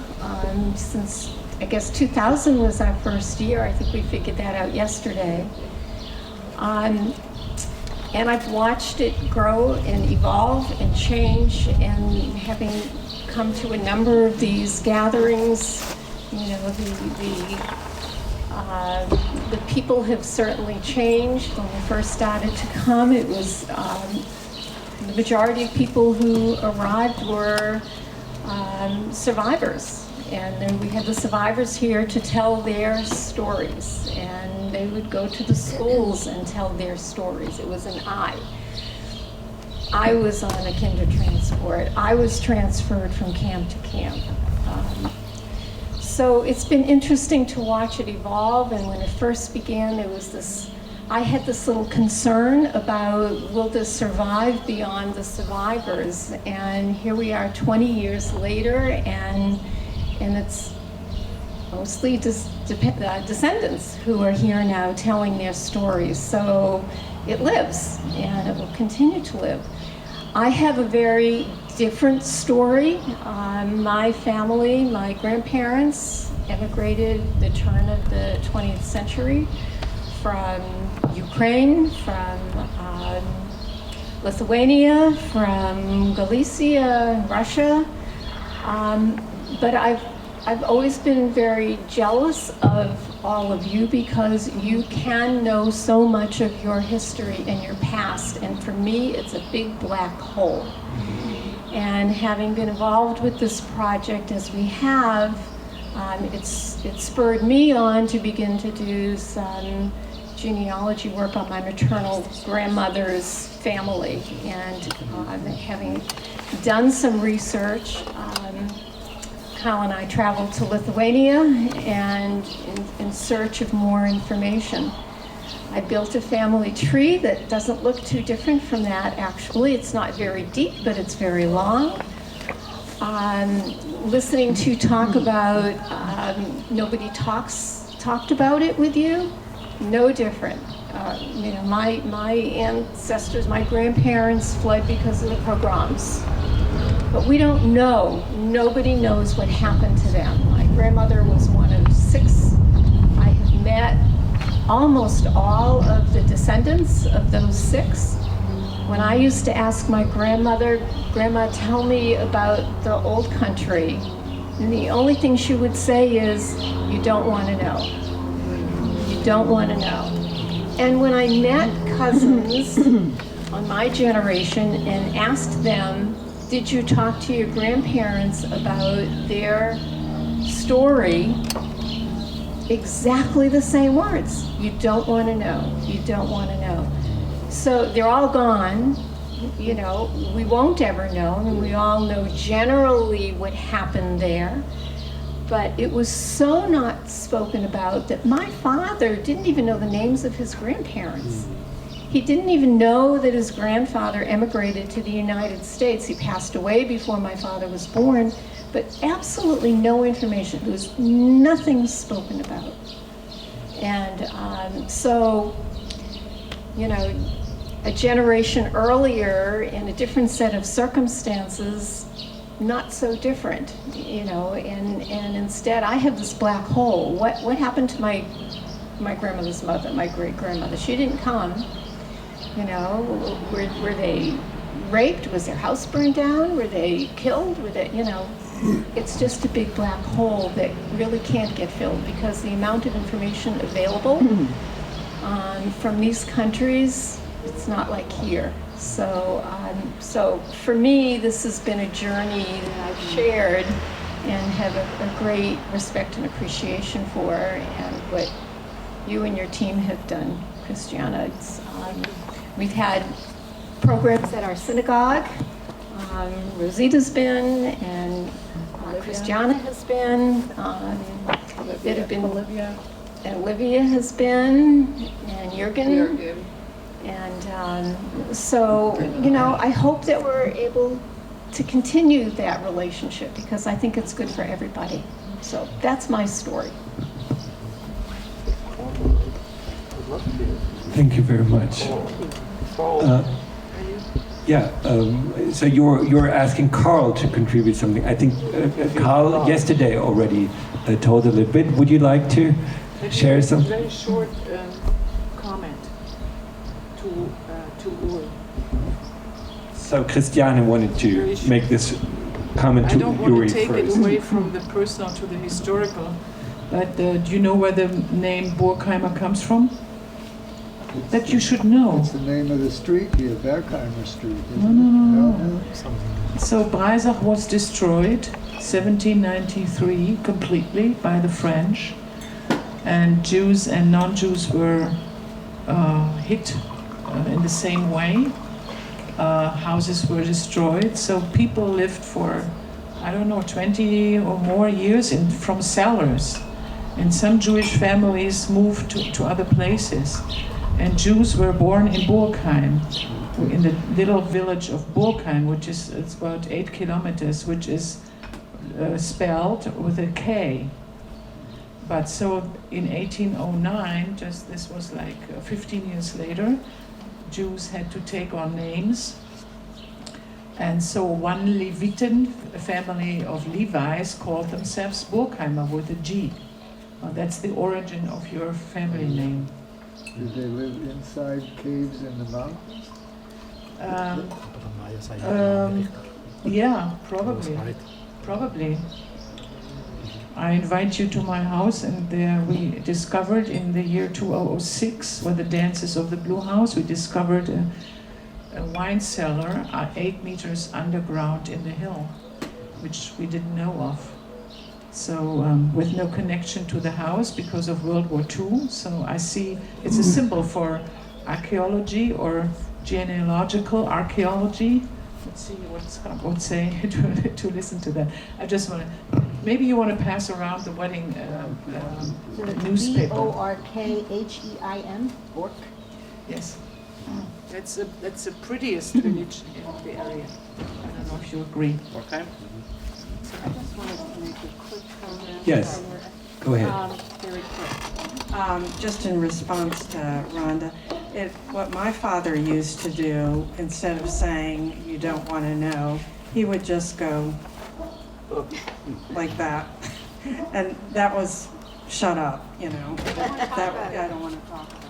Speaker 7: since, I guess, 2000 was our first year. I think we figured that out yesterday. And I've watched it grow and evolve and change, and having come to a number of these gatherings, you know, the people have certainly changed. When we first started to come, it was the majority of people who arrived were survivors. And then we had the survivors here to tell their stories. And they would go to the schools and tell their stories. It was an I. I was on a kinder transport. I was transferred from camp to camp. So it's been interesting to watch it evolve. And when it first began, there was this, I had this little concern about, will this survive beyond the survivors? And here we are 20 years later, and it's mostly descendants who are here now telling their stories. So it lives, and it will continue to live. I have a very different story. My family, my grandparents emigrated the turn of the 20th century from Ukraine, from Lithuania, from Galicia, Russia. But I've always been very jealous of all of you, because you can know so much of your history and your past, and for me it's a big black hole. And having been involved with this project as we have, it spurred me on to begin to do some genealogy work on my maternal grandmother's family. And having done some research, Kyle and I traveled to Lithuania and in search of more information. I built a family tree that doesn't look too different from that, actually. It's not very deep, but it's very long. Listening to you talk about, nobody talked about it with you, no different. You know, my ancestors, my grandparents fled because of the pogroms. But we don't know. Nobody knows what happened to them. My grandmother was one of 6. I have met almost all of the descendants of those 6. When I used to ask my grandmother, Grandma, tell me about the old country, and the only thing she would say is, you don't want to know. You don't want to know. And when I met cousins on my generation and asked them, did you talk to your grandparents about their story? Exactly the same words. You don't want to know. You don't want to know. So they're all gone. You know, we won't ever know, and we all know generally what happened there. But it was so not spoken about that my father didn't even know the names of his grandparents. He didn't even know that his grandfather emigrated to the United States. He passed away before my father was born, but absolutely no information. There was nothing spoken about. And so, you know, a generation earlier in a different set of circumstances, not so different, you know, and instead I have this black hole. What happened to my grandmother's mother, my great-grandmother? She didn't come, you know. Were they raped? Was their house burned down? Were they killed? Were they, you know? It's just a big black hole that really can't get filled because the amount of information available from these countries, it's not like here. So for me, this has been a journey that I've shared and have a great respect and appreciation for, and what you and your team have done, Christiana. We've had programs at our synagogue. Rosita's been, and Christiana has been. That have been Olivia. And Olivia has been, and Jürgen. And so, you know, I hope that we're able to continue that relationship because I think it's good for everybody. So that's my story.
Speaker 6: Thank you very much. So you're asking Carl to contribute something. I think Carl yesterday already told a little bit. Would you like to share something?
Speaker 2: Very short comment to Uri.
Speaker 6: So Christiane wanted to make this comment to
Speaker 2: I don't want
Speaker 6: Uri
Speaker 2: to take
Speaker 6: first.
Speaker 2: it away from the personal to the historical, but do you know where the name Burkheimer comes from? That you should know.
Speaker 8: That's the name of the street here, Berkheimer Street.
Speaker 2: No. So Breisach was destroyed 1793 completely by the French, and Jews and non-Jews were hit in the same way. Houses were destroyed, so people lived for, I don't know, 20 or more years from cellars. And some Jewish families moved to other places. And Jews were born in Burkheim, in the little village of Burkheim, which is it's about 8 kilometers, which is spelled with a K. But so in 1809, this was like 15 years later, Jews had to take on names. And so one Leviten, a family of Levites, called themselves Burkheimer with a G. That's the origin of your family name.
Speaker 8: Did they live inside caves in the mountains?
Speaker 2: Yeah, probably. I invite you to my house, and there we discovered in the year 2006, with the dances of the Blue House, we discovered a wine cellar 8 meters underground in the hill, which we didn't know of. So with no connection to the house because of World War II. So I see it's a symbol for archaeology or genealogical archaeology. Let's see what Scott would say to listen to that. I just want to, maybe you want to pass around the wedding newspaper.
Speaker 10: Borkheim, Bork.
Speaker 2: Yes. That's the prettiest village in the area. I don't know if you agree.
Speaker 1: Borkheim?
Speaker 10: I just wanted to make a quick comment.
Speaker 6: Yes, go ahead.
Speaker 10: Very quick. Just in response to Rhonda, what my father used to do, instead of saying you don't want to know, he would just go like that. And that was shut up, you know. That I don't want to talk about.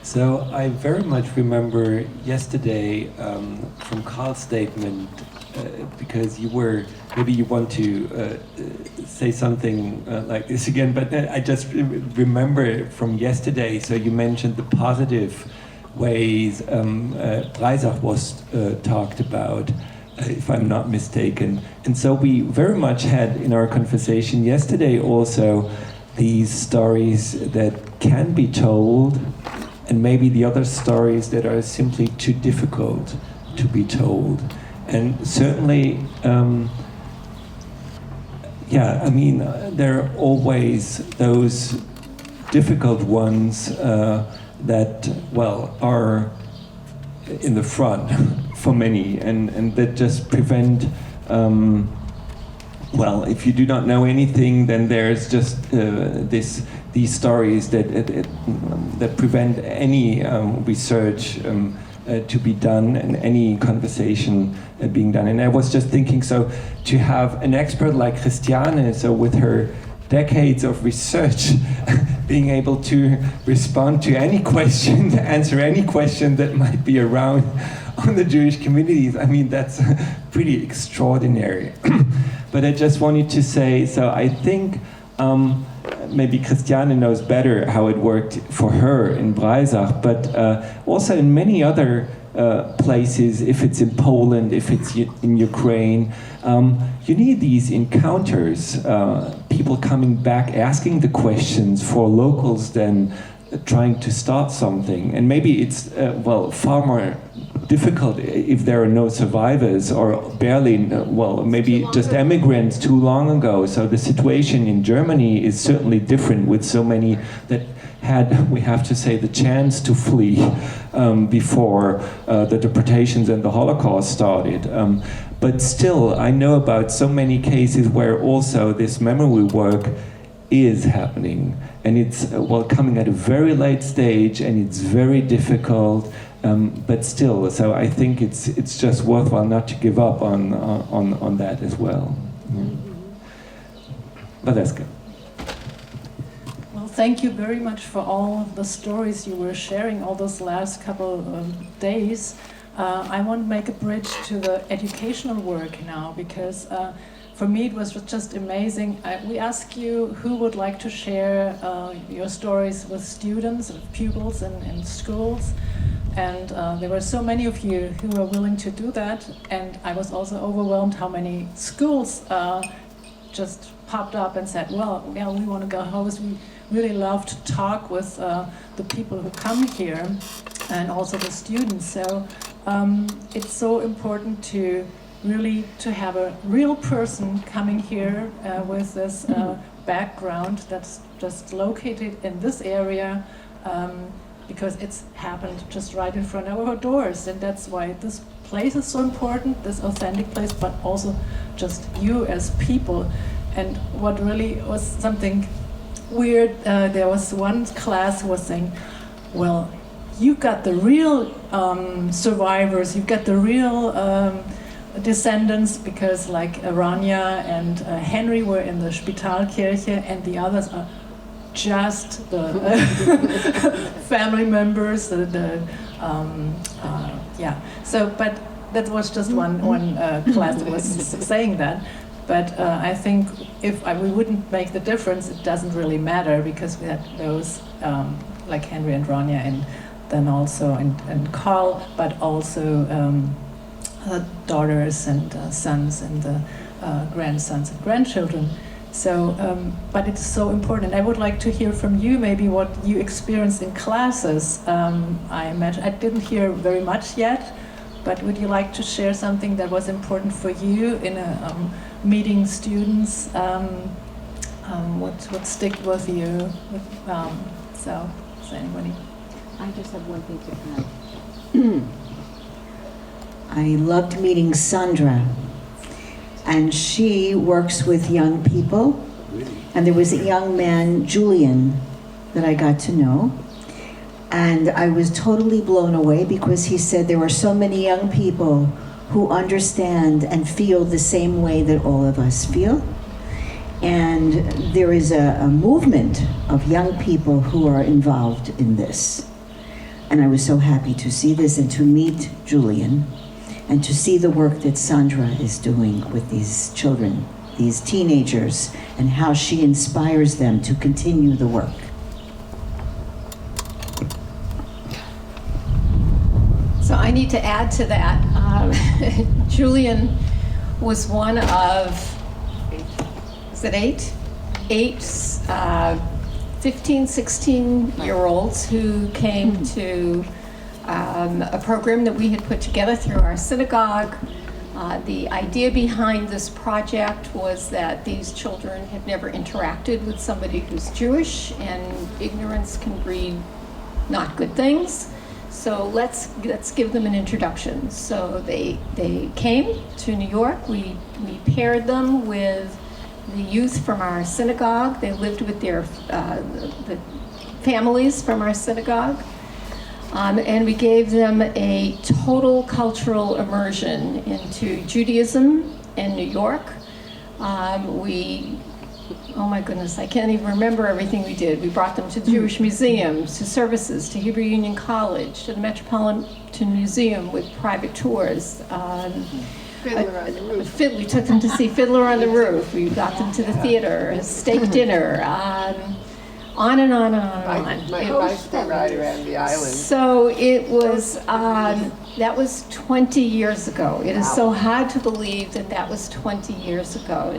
Speaker 6: So I very much remember yesterday from Carl's statement because maybe you want to say something like this again, but I just remember from yesterday, so you mentioned the positive ways Breisach was talked about, if I'm not mistaken. And so we very much had in our conversation yesterday also these stories that can be told, and maybe the other stories that are simply too difficult to be told. And certainly, there are always those difficult ones that, are in the front for many, and that just prevent, if you do not know anything, then there's just these stories that prevent any research to be done and any conversation being done. And I was just thinking, so to have an expert like Christiane, so with her decades of research, being able to respond to any question, answer any question that might be around on the Jewish communities, I mean, that's pretty extraordinary. But I just wanted to say, so I think maybe Christiane knows better how it worked for her in Breisach, but also in many other places, if it's in Poland, if it's in Ukraine, you need these encounters, people coming back, asking the questions for locals, then trying to start something. And maybe it's, far more difficult if there are no survivors, or barely, maybe just emigrants too long ago. So the situation in Germany is certainly different, with so many that had, we have to say, the chance to flee before the deportations and the Holocaust started. But still, I know about so many cases where also this memory work is happening, and it's coming at a very late stage, and it's very difficult. But still, so I think it's just worthwhile not to give up on that as well. Valeska.
Speaker 11: Well, thank you very much for all of the stories you were sharing all those last couple of days. I want to make a bridge to the educational work now, because for me it was just amazing. We ask you who would like to share your stories with students, pupils in schools. And there were so many of you who were willing to do that, and I was also overwhelmed how many schools just popped up and said, we want to go host. We really love to talk with the people who come here, and also the students. So it's so important to have a real person coming here with this background that's just located in this area, because it's happened just right in front of our doors, and that's why this place is so important, this authentic place, but also just you as people. And what really was something weird, there was one class who was saying, you got the real survivors, you got the real descendants, because like Rania and Henry were in the Spitalkirche, and the others are just the family members, So, but that was just one class that was saying that. But I think if we wouldn't make the difference, it doesn't really matter, because we had those like Henry and Rania, and then also and Carl, but also daughters and sons and grandsons and grandchildren. So, but it's so important. I would like to hear from you maybe what you experienced in classes. I imagine, I didn't hear very much yet, but would you like to share something that was important for you in meeting students? What stick with you? So, does anybody?
Speaker 9: I just have one thing to add. I loved meeting Sandra. And she works with young people. And there was a young man, Julian, that I got to know. And I was totally blown away, because he said there are so many young people who understand and feel the same way that all of us feel. And there is a movement of young people who are involved in this. And I was so happy to see this and to meet Julian. and to see the work that Sandra is doing with these children, these teenagers, and how she inspires them to continue the work.
Speaker 7: So I need to add to that. Julian was one of, is it eight 15, 16-year-olds who came to a program that we had put together through our synagogue. The idea behind this project was that these children had never interacted with somebody who's Jewish, and ignorance can breed not good things. So let's give them an introduction. So they came to New York. We paired them with the youth from our synagogue. They lived with their the families from our synagogue. And we gave them a total cultural immersion into Judaism in New York. Oh my goodness, I can't even remember everything we did. We brought them to Jewish museums, to services, to Hebrew Union College, to the Metropolitan Museum with private tours.
Speaker 12: Fiddler on the Roof.
Speaker 7: We took them to see Fiddler on the Roof. We got them to the theater, a steak dinner. On and on and on and on.
Speaker 12: My bicycle ride around the island.
Speaker 7: So it was, that was 20 years ago. It is so hard to believe that that was 20 years ago.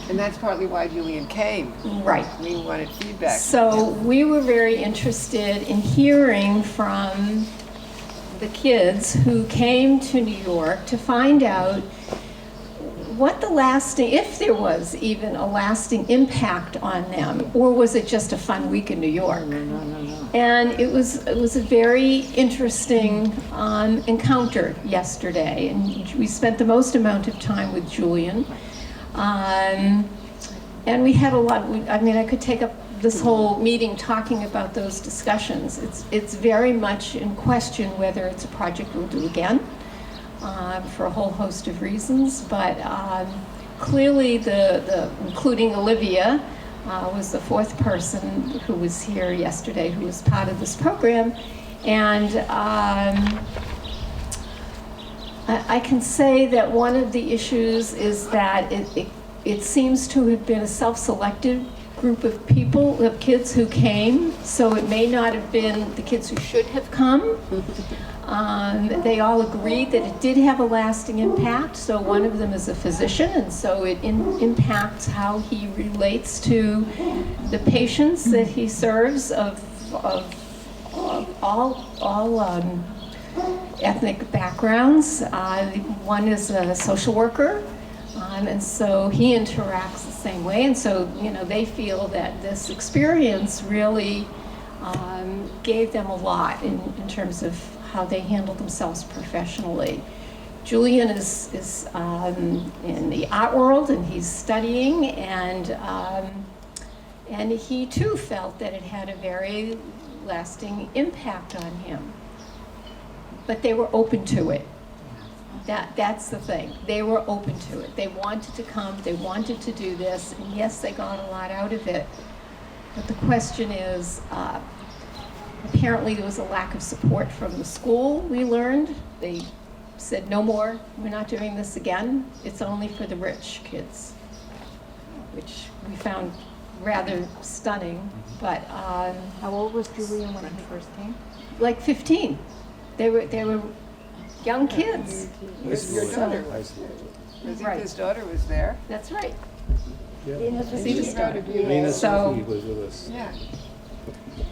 Speaker 12: And that's partly why Julian came.
Speaker 7: Right.
Speaker 12: We wanted feedback.
Speaker 7: So we were very interested in hearing from the kids who came to New York to find out what the lasting, if there was even a lasting impact on them, or was it just a fun week in New York? No. And it was a very interesting encounter yesterday, and we spent the most amount of time with Julian. And we had a lot, I could take up this whole meeting talking about those discussions. It's very much in question whether it's a project we'll do again. For a whole host of reasons, but clearly including Olivia, was the fourth person who was here yesterday who was part of this program. And I can say that one of the issues is that it seems to have been a self-selected group of people, of kids who came, so it may not have been the kids who should have come. They all agreed that it did have a lasting impact. So one of them is a physician, and so it impacts how he relates to the patients that he serves of all ethnic backgrounds. One is a social worker, and so he interacts the same way. And so they feel that this experience really gave them a lot in terms of how they handle themselves professionally. Julian is in the art world, and he's studying, and he too felt that it had a very lasting impact on him. But they were open to it. That's the thing. They were open to it. They wanted to come, they wanted to do this, and yes, they got a lot out of it. But the question is, apparently there was a lack of support from the school, we learned. They said, no more, we're not doing this again. It's only for the rich kids, which we found rather stunning. But
Speaker 13: how old was Julian when he first came?
Speaker 7: Like 15. They were young kids.
Speaker 12: Your daughter was.
Speaker 7: Right.
Speaker 12: His daughter was there.
Speaker 7: That's right.
Speaker 14: Yeah.
Speaker 7: Lina's daughter.
Speaker 14: Lina
Speaker 7: So,
Speaker 14: Sophie was with us.
Speaker 12: Yeah.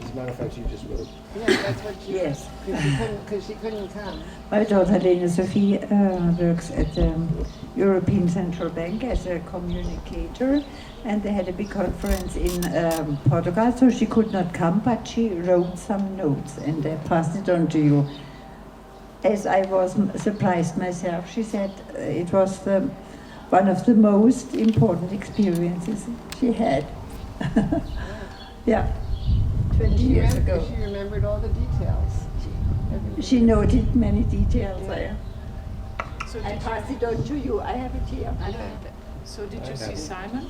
Speaker 14: As a matter of fact, she just wrote.
Speaker 12: Yeah, that's what she.
Speaker 13: Yes.
Speaker 12: Because she couldn't come.
Speaker 13: My daughter Lena Sophie works at the European Central Bank as a communicator, and they had a big conference in Portugal, so she could not come, but she wrote some notes, and I passed it on to you. As I was surprised myself, she said it was one of the most important experiences she had. Yeah, 20 years ago.
Speaker 12: She remembered all the details.
Speaker 13: She noted many details there.
Speaker 2: So
Speaker 13: I passed it on to you. I have it here.
Speaker 2: So did you see Simon?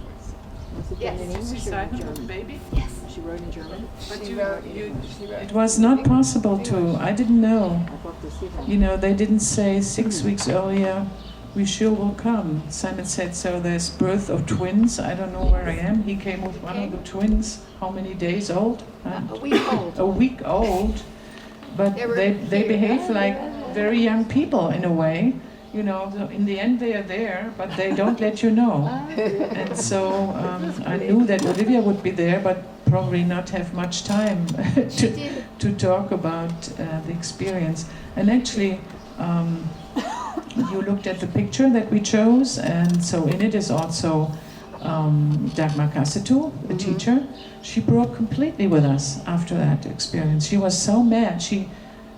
Speaker 13: Yes.
Speaker 2: Did you see Simon, the baby?
Speaker 13: Yes.
Speaker 2: She wrote in German. But
Speaker 12: She wrote.
Speaker 2: it was not possible to. I didn't know. You know, they didn't say 6 weeks earlier, we sure will come. Simon said, so there's birth of twins. I don't know where I am. He came with one of the twins. How many days old?
Speaker 7: A week old.
Speaker 2: A week old. But they behave like very young people in a way. You know, in the end they are there, but they don't let you know. And so I knew that Olivia would be there, but probably not have much time to talk about the experience. And actually, you looked at the picture that we chose, and so in it is also Dagmar Kassetu, the teacher. She broke completely with us after that experience. She was so mad. She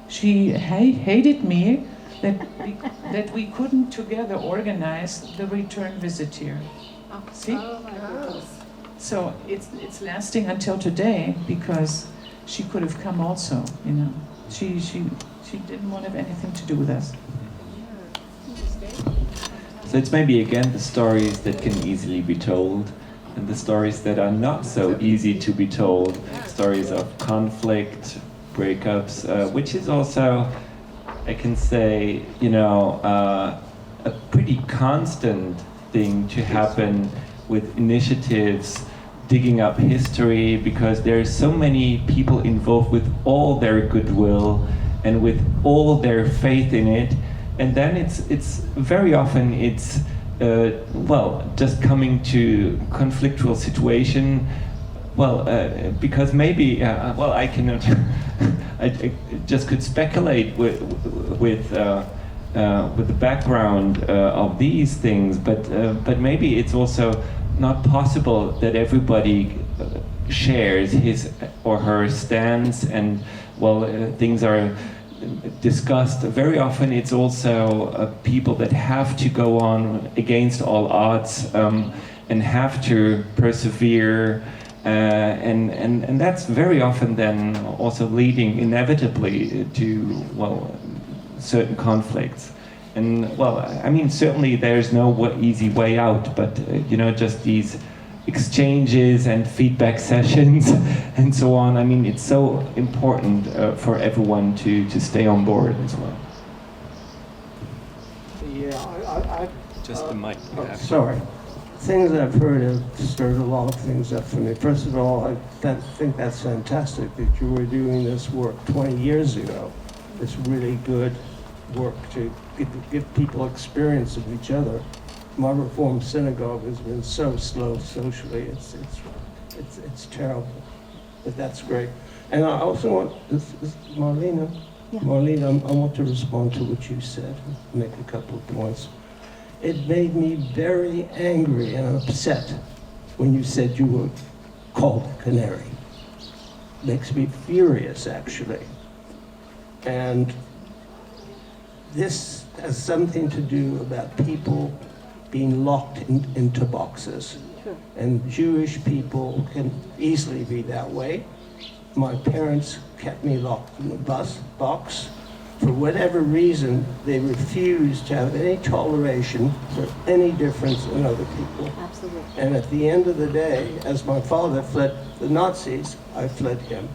Speaker 2: hated me that we couldn't together organize the return visit here. See? So it's lasting until today because she could have come also. You know, she didn't want to have anything to do with us.
Speaker 6: So it's maybe again the stories that can easily be told and the stories that are not so easy to be told. Stories of conflict, breakups, which is also, I can say, you know, a pretty constant thing to happen with initiatives digging up history, because there are so many people involved with all their goodwill and with all their faith in it. And then it's very often it's just coming to conflictual situation. Because maybe I cannot. I just could speculate with the background of these things, but maybe it's also not possible that everybody shares his or her stance, and things are discussed. Very often it's also people that have to go on against all odds and have to persevere, and that's very often then also leading inevitably to certain conflicts. And I mean, certainly there's no easy way out, but just these exchanges and feedback sessions and so on. I mean, it's so important for everyone to stay on board as well.
Speaker 3: Yeah, I
Speaker 6: just the mic.
Speaker 3: Sorry. Things I've heard have stirred a lot of things up for me. First of all, I think that's fantastic that you were doing this work 20 years ago. It's really good work to give people experience of each other. My Reformed synagogue has been so slow socially. It's terrible, but that's great. And I also want, Marlena.
Speaker 9: Yeah.
Speaker 3: Marlena, I want to respond to what you said. Make a couple of points. It made me very angry and upset when you said you were called a canary. Makes me furious, actually. And this has something to do about people being locked into boxes. Sure. And Jewish people can easily be that way. My parents kept me locked in a box. For whatever reason, they refused to have any toleration for any difference in other people.
Speaker 9: Absolutely.
Speaker 3: And at the end of the day, as my father fled the Nazis, I fled him.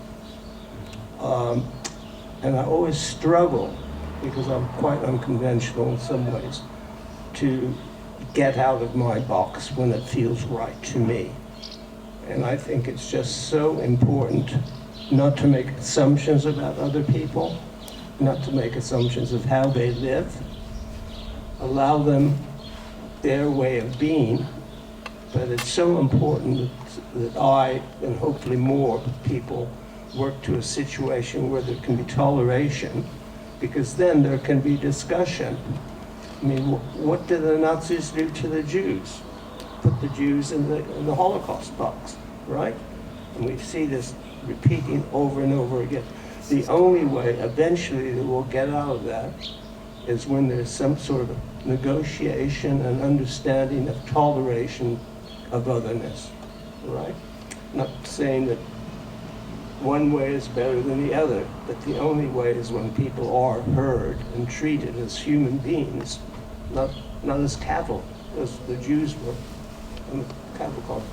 Speaker 3: And I always struggle, because I'm quite unconventional in some ways, to get out of my box when it feels right to me. And I think it's just so important not to make assumptions about other people, not to make assumptions of how they live, allow them their way of being. But it's so important that I, and hopefully more people, work to a situation where there can be toleration, because then there can be discussion. I mean, what did the Nazis do to the Jews? Put the Jews in the Holocaust box, right? And we see this repeating over and over again. The only way eventually that we'll get out of that is when there's some sort of negotiation and understanding of toleration of otherness, right? Not saying that one way is better than the other, but the only way is when people are heard and treated as human beings, not as cattle, as the Jews were in the cattle cult.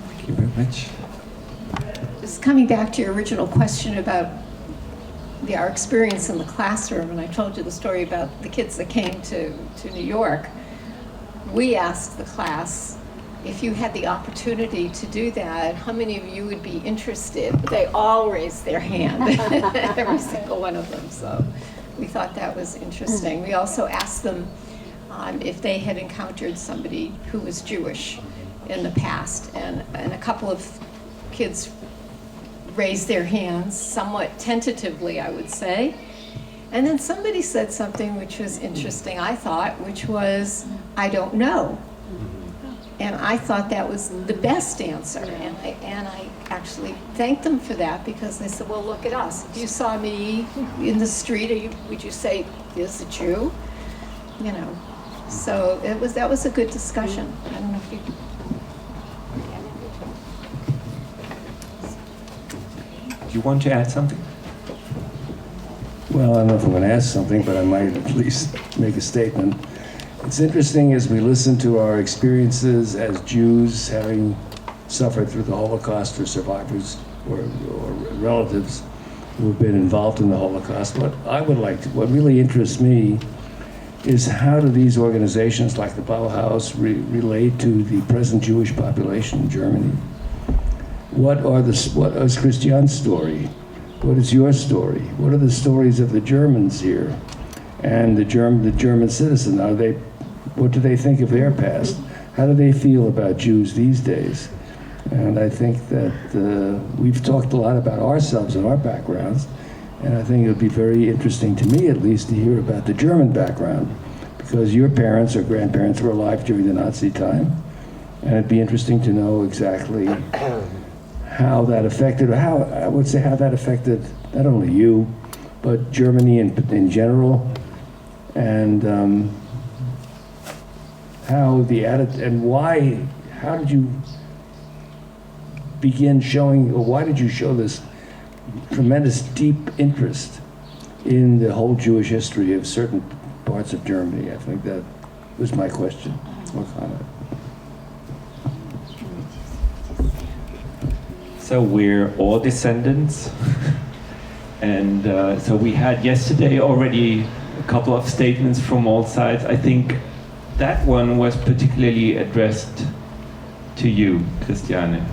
Speaker 6: Thank you very much.
Speaker 7: Just coming back to your original question about our experience in the classroom, and I told you the story about the kids that came to New York. We asked the class, if you had the opportunity to do that, how many of you would be interested? They all raised their hand, every single one of them. So we thought that was interesting. We also asked them if they had encountered somebody who was Jewish in the past, and a couple of kids raised their hands, somewhat tentatively, I would say. And then somebody said something which was interesting, I thought, which was, I don't know. And I thought that was the best answer. And I actually thanked them for that, because they said, well, look at us. If you saw me in the street, would you say, is a Jew? You know, so that was a good discussion. I don't know if you...
Speaker 6: Do you want to add something?
Speaker 15: Well, I don't know if I'm going to ask something, but I might at least make a statement. It's interesting as we listen to our experiences as Jews, having suffered through the Holocaust, or survivors or relatives who have been involved in the Holocaust. What really interests me is, how do these organizations like the Blaues Haus relate to the present Jewish population in Germany? What is Christian's story? What is your story? What are the stories of the Germans here, and the German citizen? What do they think of their past? How do they feel about Jews these days? And I think that we've talked a lot about ourselves and our backgrounds, and I think it would be very interesting to me, at least, to hear about the German background, because your parents or grandparents were alive during the Nazi time, and it'd be interesting to know exactly how that affected, how that affected not only you, but Germany in general, and how the attitude, and why, how did you begin showing, or why did you show this tremendous deep interest in the whole Jewish history of certain parts of Germany? I think that was my question or comment.
Speaker 6: So we're all descendants, and so we had yesterday already a couple of statements from all sides. I think that one was particularly addressed to you, Christiane.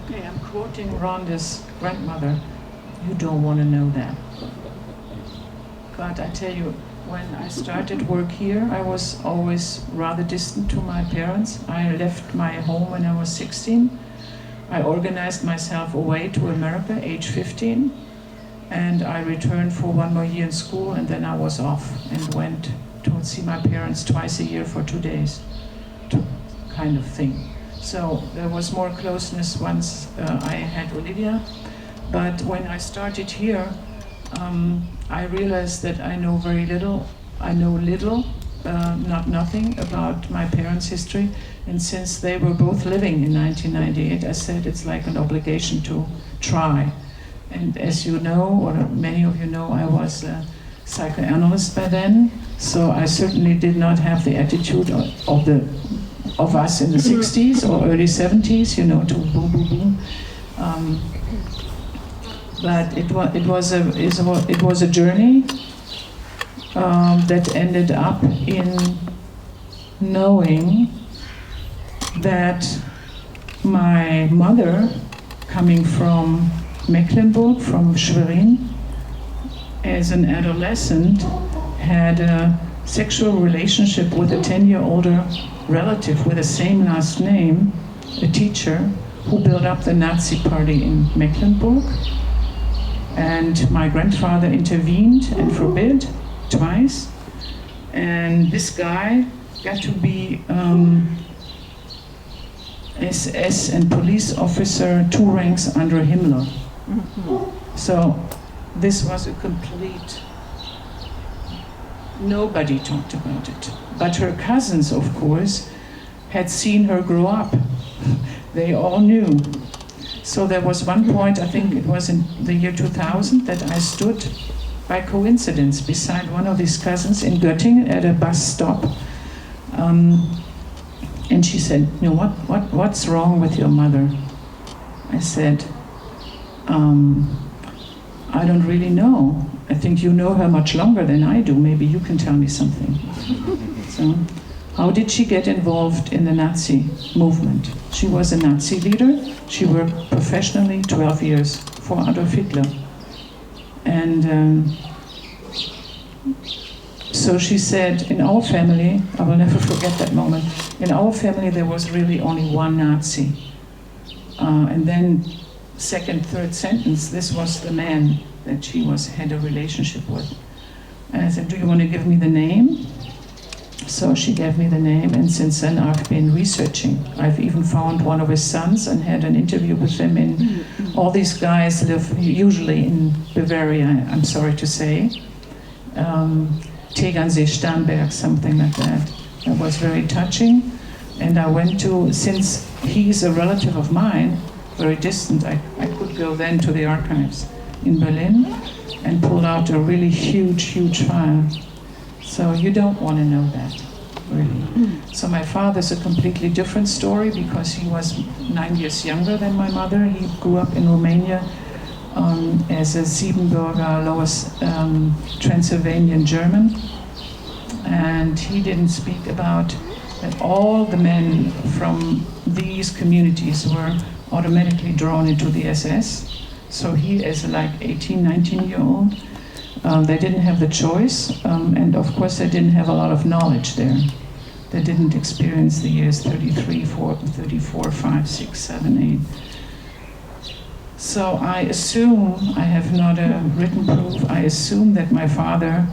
Speaker 2: Okay, I'm quoting Rhonda's grandmother. You don't want to know that. God, I tell you, when I started work here, I was always rather distant to my parents. I left my home when I was 16. I organized myself away to America, age 15, and I returned for 1 more year in school, and then I was off and went to see my parents twice a year for 2 days, kind of thing. So there was more closeness once I had Olivia, but when I started here, I realized that I know very little. I know little, not nothing, about my parents' history. And since they were both living in 1998, I said it's like an obligation to try. And as you know, or many of you know, I was a psychoanalyst by then, so I certainly did not have the attitude of us in the 60s or early 70s, you know, to boom, boom, boom. But it was a journey that ended up in knowing that my mother, coming from Mecklenburg, from Schwerin, as an adolescent, had a sexual relationship with a 10-year older relative with the same last name, a teacher, who built up the Nazi party in Mecklenburg. And my grandfather intervened and forbid twice. And this guy got to be SS and police officer 2 ranks under Himmler. Mm-hmm. So this was a complete, nobody talked about it. But her cousins, of course, had seen her grow up. They all knew. So there was one point, I think it was in the year 2000, that I stood by coincidence beside one of his cousins in Göttingen at a bus stop. And she said, you know, what's wrong with your mother? I said, I don't really know. I think you know her much longer than I do. Maybe you can tell me something. So, how did she get involved in the Nazi movement? She was a Nazi leader. She worked professionally 12 years for Adolf Hitler. And so she said, in our family, I will never forget that moment, in our family there was really only one Nazi. And then second, third sentence, this was the man that she had a relationship with. And I said, do you want to give me the name? So she gave me the name, and since then I've been researching. I've even found one of his sons and had an interview with him. All these guys live usually in Bavaria, I'm sorry to say. Tegernsee, Starnberg, something like that. That was very touching. And I went to, since he's a relative of mine, very distant, I could go then to the archives in Berlin and pull out a really huge file. So you don't want to know that, really. So my father's a completely different story because he was 9 years younger than my mother. He grew up in Romania as a Siebenbürger, Lower Transylvanian German. And he didn't speak about that all the men from these communities were automatically drawn into the SS. So he, as like 18, 19-year-old, they didn't have the choice, and of course they didn't have a lot of knowledge there. They didn't experience the years 33, 34, 5, 6, 7, 8. So I assume, I have not a written proof, I assume that my father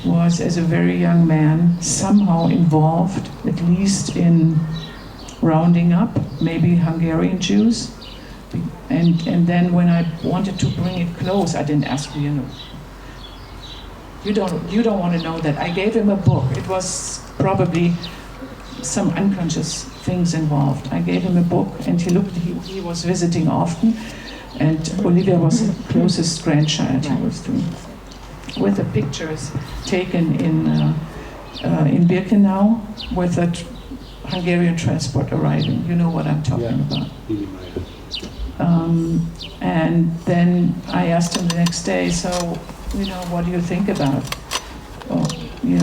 Speaker 2: was, as a very young man, somehow involved, at least in rounding up maybe Hungarian Jews. And then when I wanted to bring it close, I didn't ask you, you don't want to know that. I gave him a book. It was probably some unconscious things involved. I gave him a book, and he was visiting often, and Olivia was the closest grandchild he was to, with the pictures taken in Birkenau with a Hungarian transport arriving. You know what I'm talking about. And then I asked him the next day, so, what do you think about it? Or,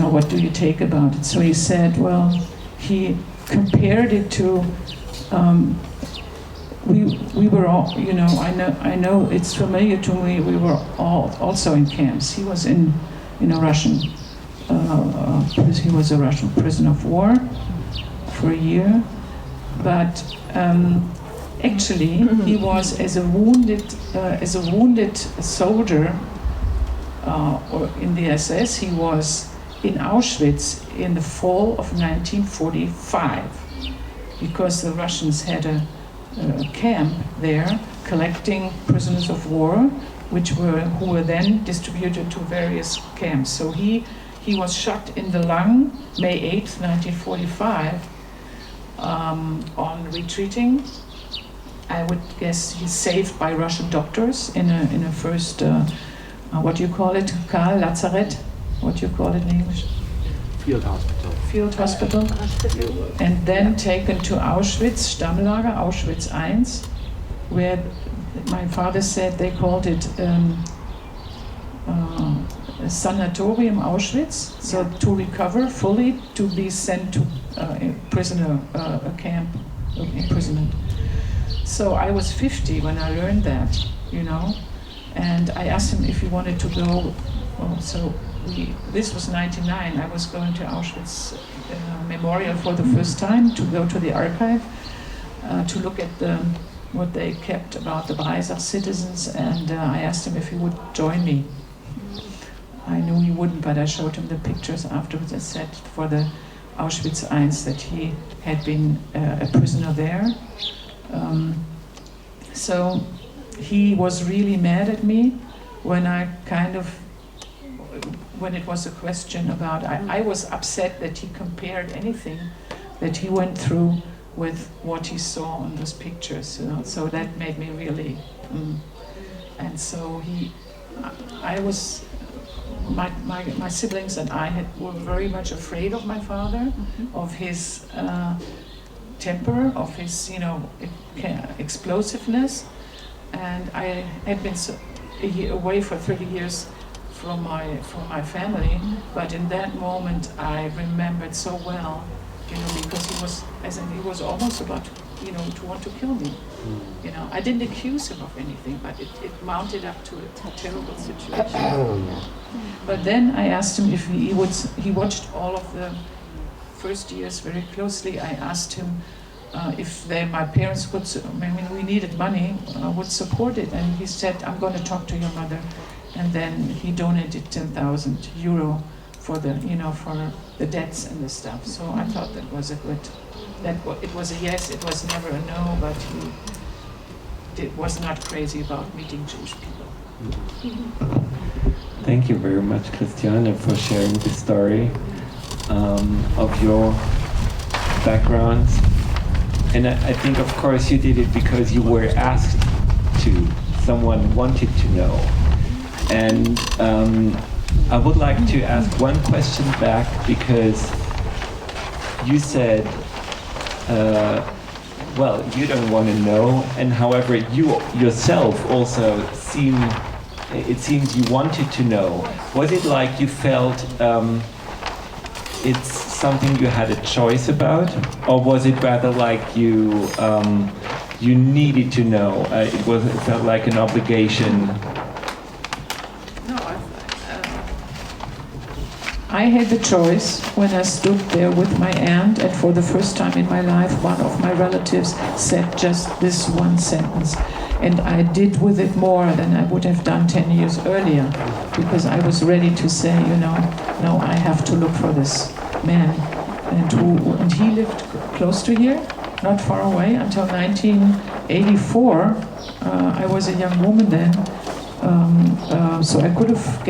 Speaker 2: what do you take about it? So he said, well, he compared it to, we were all, I know it's familiar to me, we were all also in camps. He was in a Russian, he was a Russian prisoner of war for a year, but actually he was as a wounded soldier or in the SS. He was in Auschwitz in the fall of 1945 because the Russians had a camp there collecting prisoners of war, who were then distributed to various camps. So he was shot in the lung May 8th, 1945, on retreating. I would guess he's saved by Russian doctors in a first, what do you call it, Karl Lazarett? What do you call it in English?
Speaker 1: Field hospital.
Speaker 2: Field hospital. And then taken to Auschwitz, Stammlager, Auschwitz I, where my father said they called it Sanatorium Auschwitz, so to recover fully, to be sent to a prisoner camp, imprisonment. So I was 50 when I learned that, and I asked him if he wanted to go. This was 99. I was going to Auschwitz Memorial for the first time to go to the archive to look at what they kept about the Breisacher citizens, and I asked him if he would join me. I knew he wouldn't, but I showed him the pictures afterwards. I said for the Auschwitz I that he had been a prisoner there. So he was really mad at me when it was a question about, I was upset that he compared anything that he went through with what he saw on those pictures, so that made me really, and so my siblings and I were very much afraid of my father, of his temper, of his, explosiveness, and I had been away for 30 years from my family, but in that moment I remembered so well, because he was almost about, to want to kill me. I didn't accuse him of anything, but it mounted up to a terrible situation. But then I asked him if he watched all of the first years very closely. I asked him if my parents would, we needed money, would support it, and he said, "I'm going to talk to your mother." And then he donated 10,000 euro for the, for the debts and the stuff. So I thought that was a good, it was a yes, it was never a no, but he was not crazy about meeting Jewish people.
Speaker 6: Thank you very much, Christiane, for sharing the story of your backgrounds. And I think, of course, you did it because you were asked to. Someone wanted to know. And I would like to ask one question back, because you said, you don't want to know, and however, you yourself also it seems you wanted to know. Was it like you felt it's something you had a choice about, or was it rather like you needed to know? It felt like an obligation.
Speaker 2: I had the choice when I stood there with my aunt, and for the first time in my life, one of my relatives said just this one sentence. And I did with it more than I would have done 10 years earlier, because I was ready to say, no, I have to look for this man. And he lived close to here, not far away, until 1984. I was a young woman then, so I could have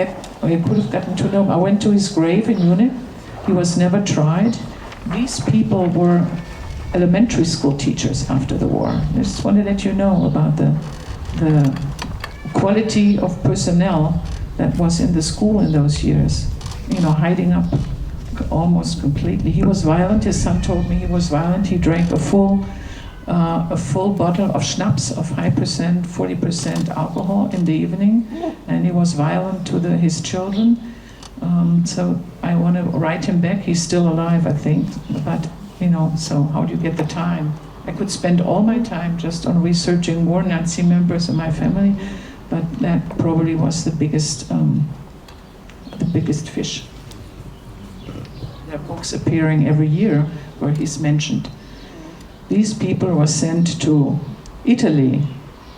Speaker 2: gotten to know him. I went to his grave in Munich. He was never tried. These people were elementary school teachers after the war. I just want to let you know about the quality of personnel that was in the school in those years. Hiding up almost completely. He was violent. His son told me he was violent. He drank a full bottle of schnapps of high percent, 40% alcohol in the evening, and he was violent to his children. So I want to write him back. He's still alive, I think, but so how do you get the time? I could spend all my time just on researching more Nazi members in my family, but that probably was the biggest fish. There are books appearing every year where he's mentioned. These people were sent to Italy,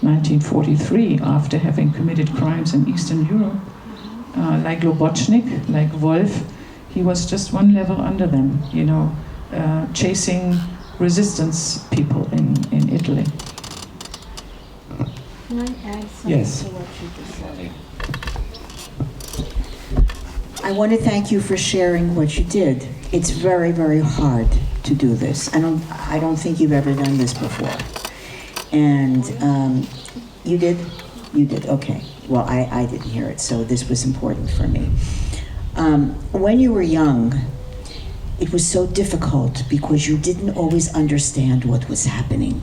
Speaker 2: 1943, after having committed crimes in Eastern Europe, like Lobochnik, like Wolf. He was just one level under them, chasing resistance people in Italy.
Speaker 7: Can I add something
Speaker 6: Yes.
Speaker 7: to what you just said?
Speaker 9: I want to thank you for sharing what you did. It's very, very hard to do this. I don't think you've ever done this before. And you did? You did, okay. Well, I didn't hear it, so this was important for me. When you were young, it was so difficult because you didn't always understand what was happening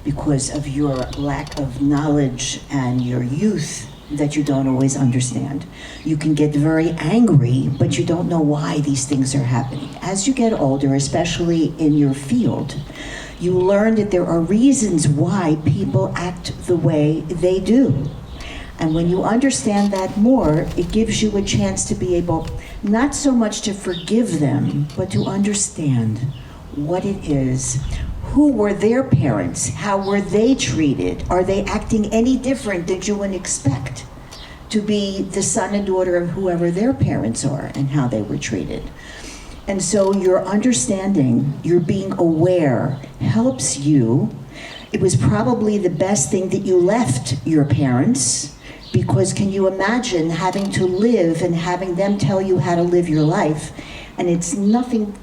Speaker 9: because of your lack of knowledge and your youth that you don't always understand. You can get very angry, but you don't know why these things are happening. As you get older, especially in your field, you learn that there are reasons why people act the way they do. And when you understand that more, it gives you a chance to be able, not so much to forgive them, but to understand what it is. Who were their parents? How were they treated? Are they acting any different than you would expect to be the son and daughter of whoever their parents are and how they were treated? And so your understanding, your being aware helps you. It was probably the best thing that you left your parents, because can you imagine having to live and having them tell you how to live your life? And it's nothing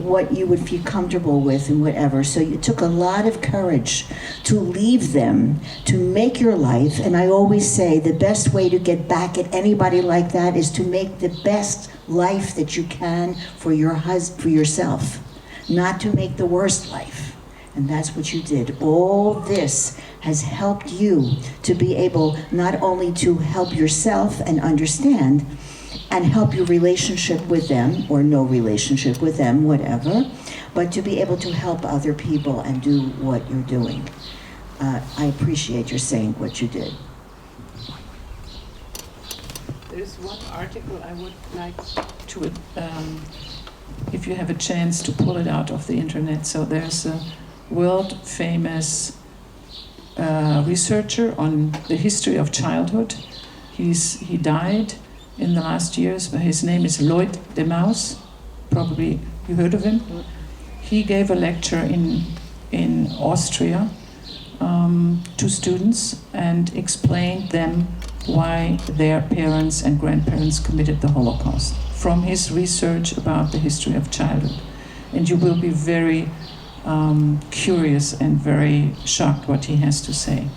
Speaker 9: what you would feel comfortable with and whatever. So it took a lot of courage to leave them, to make your life. And I always say the best way to get back at anybody like that is to make the best life that you can for yourself, not to make the worst life. And that's what you did. All this has helped you to be able not only to help yourself and understand, and help your relationship with them, or no relationship with them, whatever, but to be able to help other people and do what you're doing. I appreciate your saying what you did.
Speaker 2: There's one article I would like to, if you have a chance to pull it out of the internet. So there's a world famous researcher on the history of childhood. He died in the last years, but his name is Lloyd de Maus. Probably you heard of him. He gave a lecture in Austria to students and explained them why their parents and grandparents committed the Holocaust from his research about the history of childhood. And you will be very curious and very shocked what he has to say.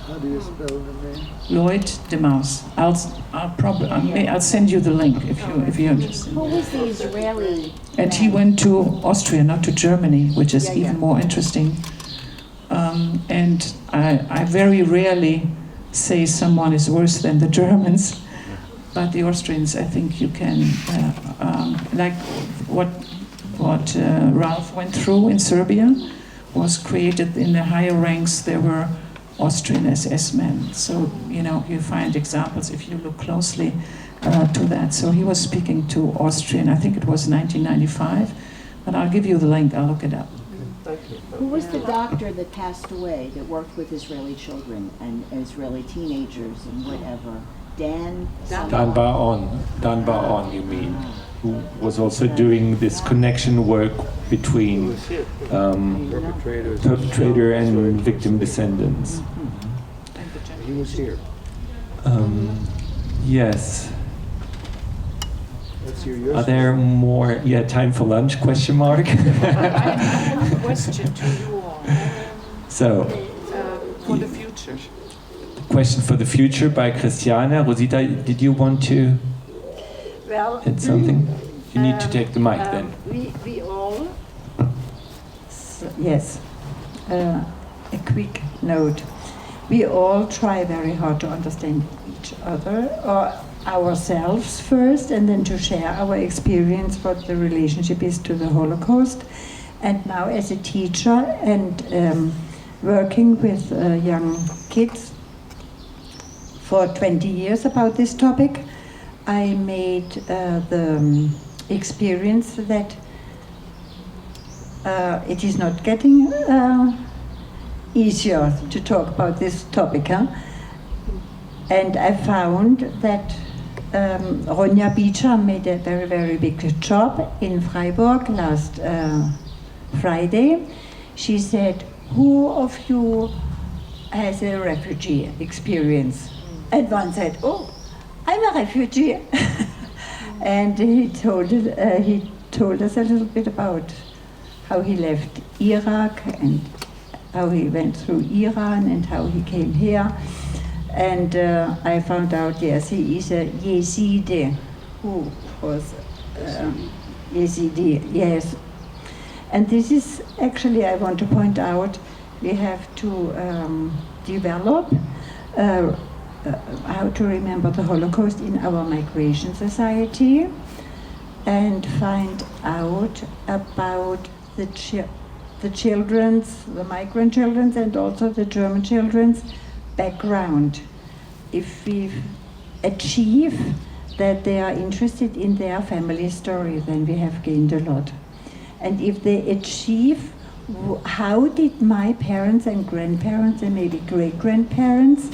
Speaker 8: How do you spell the name?
Speaker 2: Lloyd de Maus. I'll send you the link if you're interested.
Speaker 16: Who was the Israeli?
Speaker 2: And he went to Austria, not to Germany, which is even more interesting. And I very rarely say someone is worse than the Germans, but the Austrians, I think you can, like what Ralph went through in Serbia was created in the higher ranks. There were Austrian SS men. So, you find examples if you look closely to that. So he was speaking to Austrian, I think it was 1995, but I'll give you the link, I'll look it up.
Speaker 16: Who was the doctor that passed away that worked with Israeli children and Israeli teenagers and whatever? Dan
Speaker 6: Bar-On, you mean, who was also doing this connection work between perpetrator and victim descendants.
Speaker 14: He was here.
Speaker 6: Yes.
Speaker 14: Let's hear yours.
Speaker 6: Are there more? Time for lunch? Question mark.
Speaker 2: I have a question to you all.
Speaker 6: So,
Speaker 2: for the future.
Speaker 6: Question for the future by Christiana. Rosita, did you want to add something? You need to take the mic then.
Speaker 13: We all, yes, a quick note. We all try very hard to understand each other, or ourselves first, and then to share our experience, what the relationship is to the Holocaust. And now as a teacher and working with young kids for 20 years about this topic, I made the experience that it is not getting easier to talk about this topic. And I found that Ronja Beecher made a very, very big job in Freiburg last Friday. She said, who of you has a refugee experience? And one said, oh, I'm a refugee. And he told us a little bit about how he left Iraq and how he went through Iran and how he came here. And I found out, yes, he is a Yazidi, who was Yazidi, yes. And this is actually, I want to point out, we have to develop how to remember the Holocaust in our migration society and find out about the children's, the migrant children's and also the German children's background. If we achieve that they are interested in their family story, then we have gained a lot. And if they achieve how did my parents and grandparents and maybe great-grandparents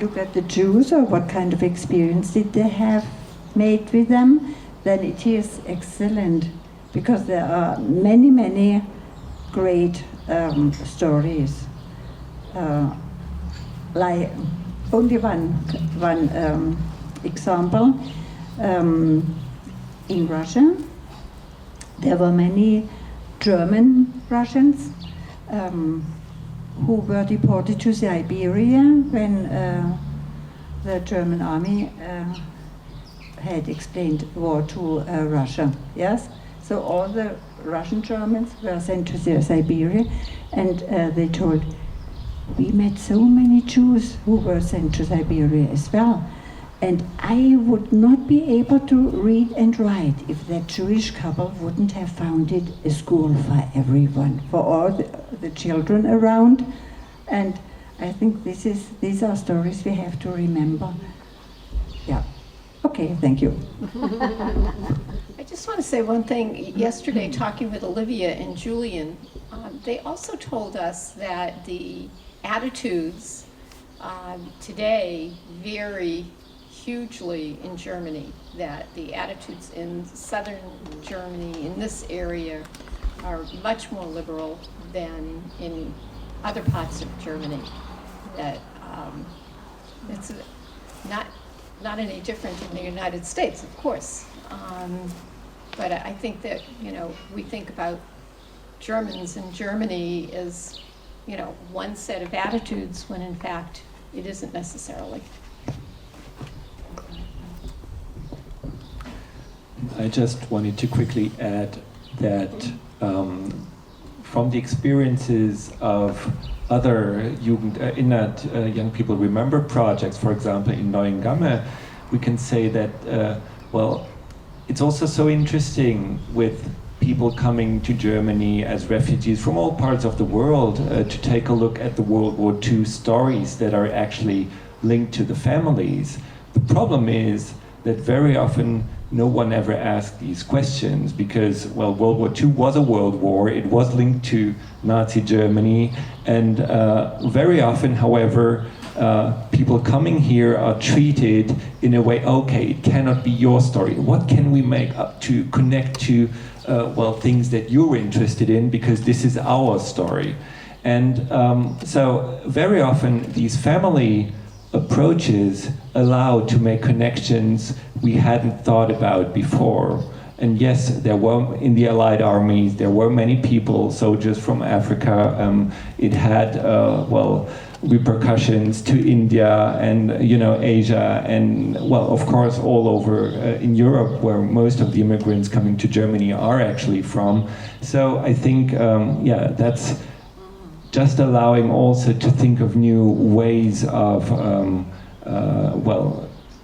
Speaker 13: look at the Jews, or what kind of experience did they have made with them, then it is excellent, because there are many, many great stories. Like only one example, in Russia, there were many German Russians who were deported to Siberia when the German army had explained war to Russia. Yes, so all the Russian Germans were sent to Siberia, and they told, we met so many Jews who were sent to Siberia as well. And I would not be able to read and write if that Jewish couple wouldn't have founded a school for everyone, for all the children around. And I think these are stories we have to remember. Yeah. Okay, thank you.
Speaker 7: I just want to say one thing. Yesterday, talking with Olivia and Julian, they also told us that the attitudes today vary hugely in Germany, that the attitudes in southern Germany, in this area, are much more liberal than in other parts of Germany. That it's not any different in the United States, of course. But I think that, we think about Germans in Germany as, one set of attitudes, when in fact it isn't necessarily.
Speaker 6: I just wanted to quickly add that from the experiences of other Young People Remember projects, for example, in Neuengamme, we can say that, it's also so interesting with people coming to Germany as refugees from all parts of the world to take a look at the World War II stories that are actually linked to the families. The problem is that very often no one ever asked these questions because, World War II was a world war. It was linked to Nazi Germany. And very often, however, people coming here are treated in a way, okay, it cannot be your story. What can we make up to connect to, things that you're interested in, because this is our story. And so very often these family approaches allow to make connections we hadn't thought about before. And yes, there were, in the Allied armies, there were many people, soldiers from Africa. It had, repercussions to India and, Asia, and, of course, all over in Europe, where most of the immigrants coming to Germany are actually from. So I think, that's just allowing also to think of new ways of,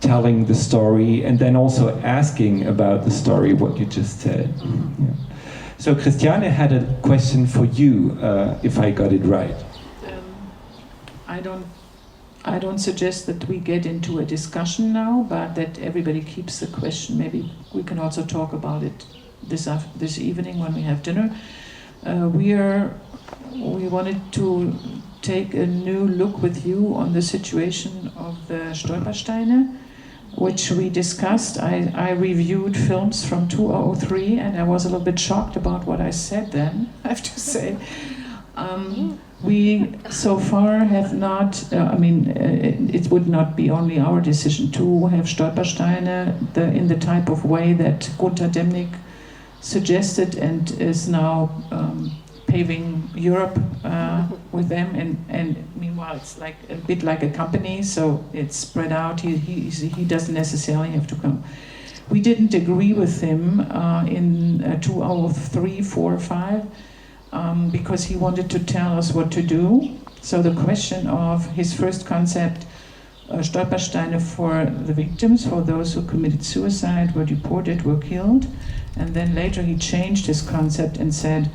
Speaker 6: telling the story, and then also asking about the story, what you just said. Yeah. So Christiane had a question for you, if I got it right.
Speaker 2: I don't suggest that we get into a discussion now, but that everybody keeps the question. Maybe we can also talk about it this evening when we have dinner. We wanted to take a new look with you on the situation of the Stolpersteine, which we discussed. I reviewed films from 2003, and I was a little bit shocked about what I said then, I have to say. We so far have not, it would not be only our decision to have Stolpersteine in the type of way that Gunther Demnig suggested and is now paving Europe with them, and meanwhile it's like a bit like a company, so it's spread out. He doesn't necessarily have to come. We didn't agree with him in 2003, 4, 5, because he wanted to tell us what to do. So the question of his first concept, Stolpersteine for the victims, for those who committed suicide, were deported, were killed, and then later he changed his concept and said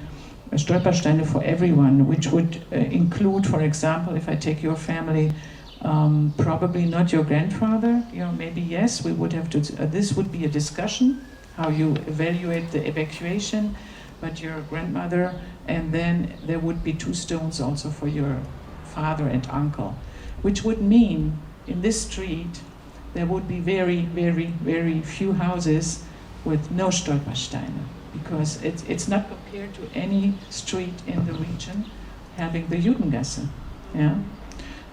Speaker 2: Stolpersteine for everyone, which would include, for example, if I take your family, probably not your grandfather, maybe yes, we would have to, this would be a discussion, how you evaluate the evacuation, but your grandmother, and then there would be 2 stones also for your father and uncle, which would mean in this street there would be very, very, very few houses with no Stolpersteine, because it's not compared to any street in the region having the Judengasse. Yeah?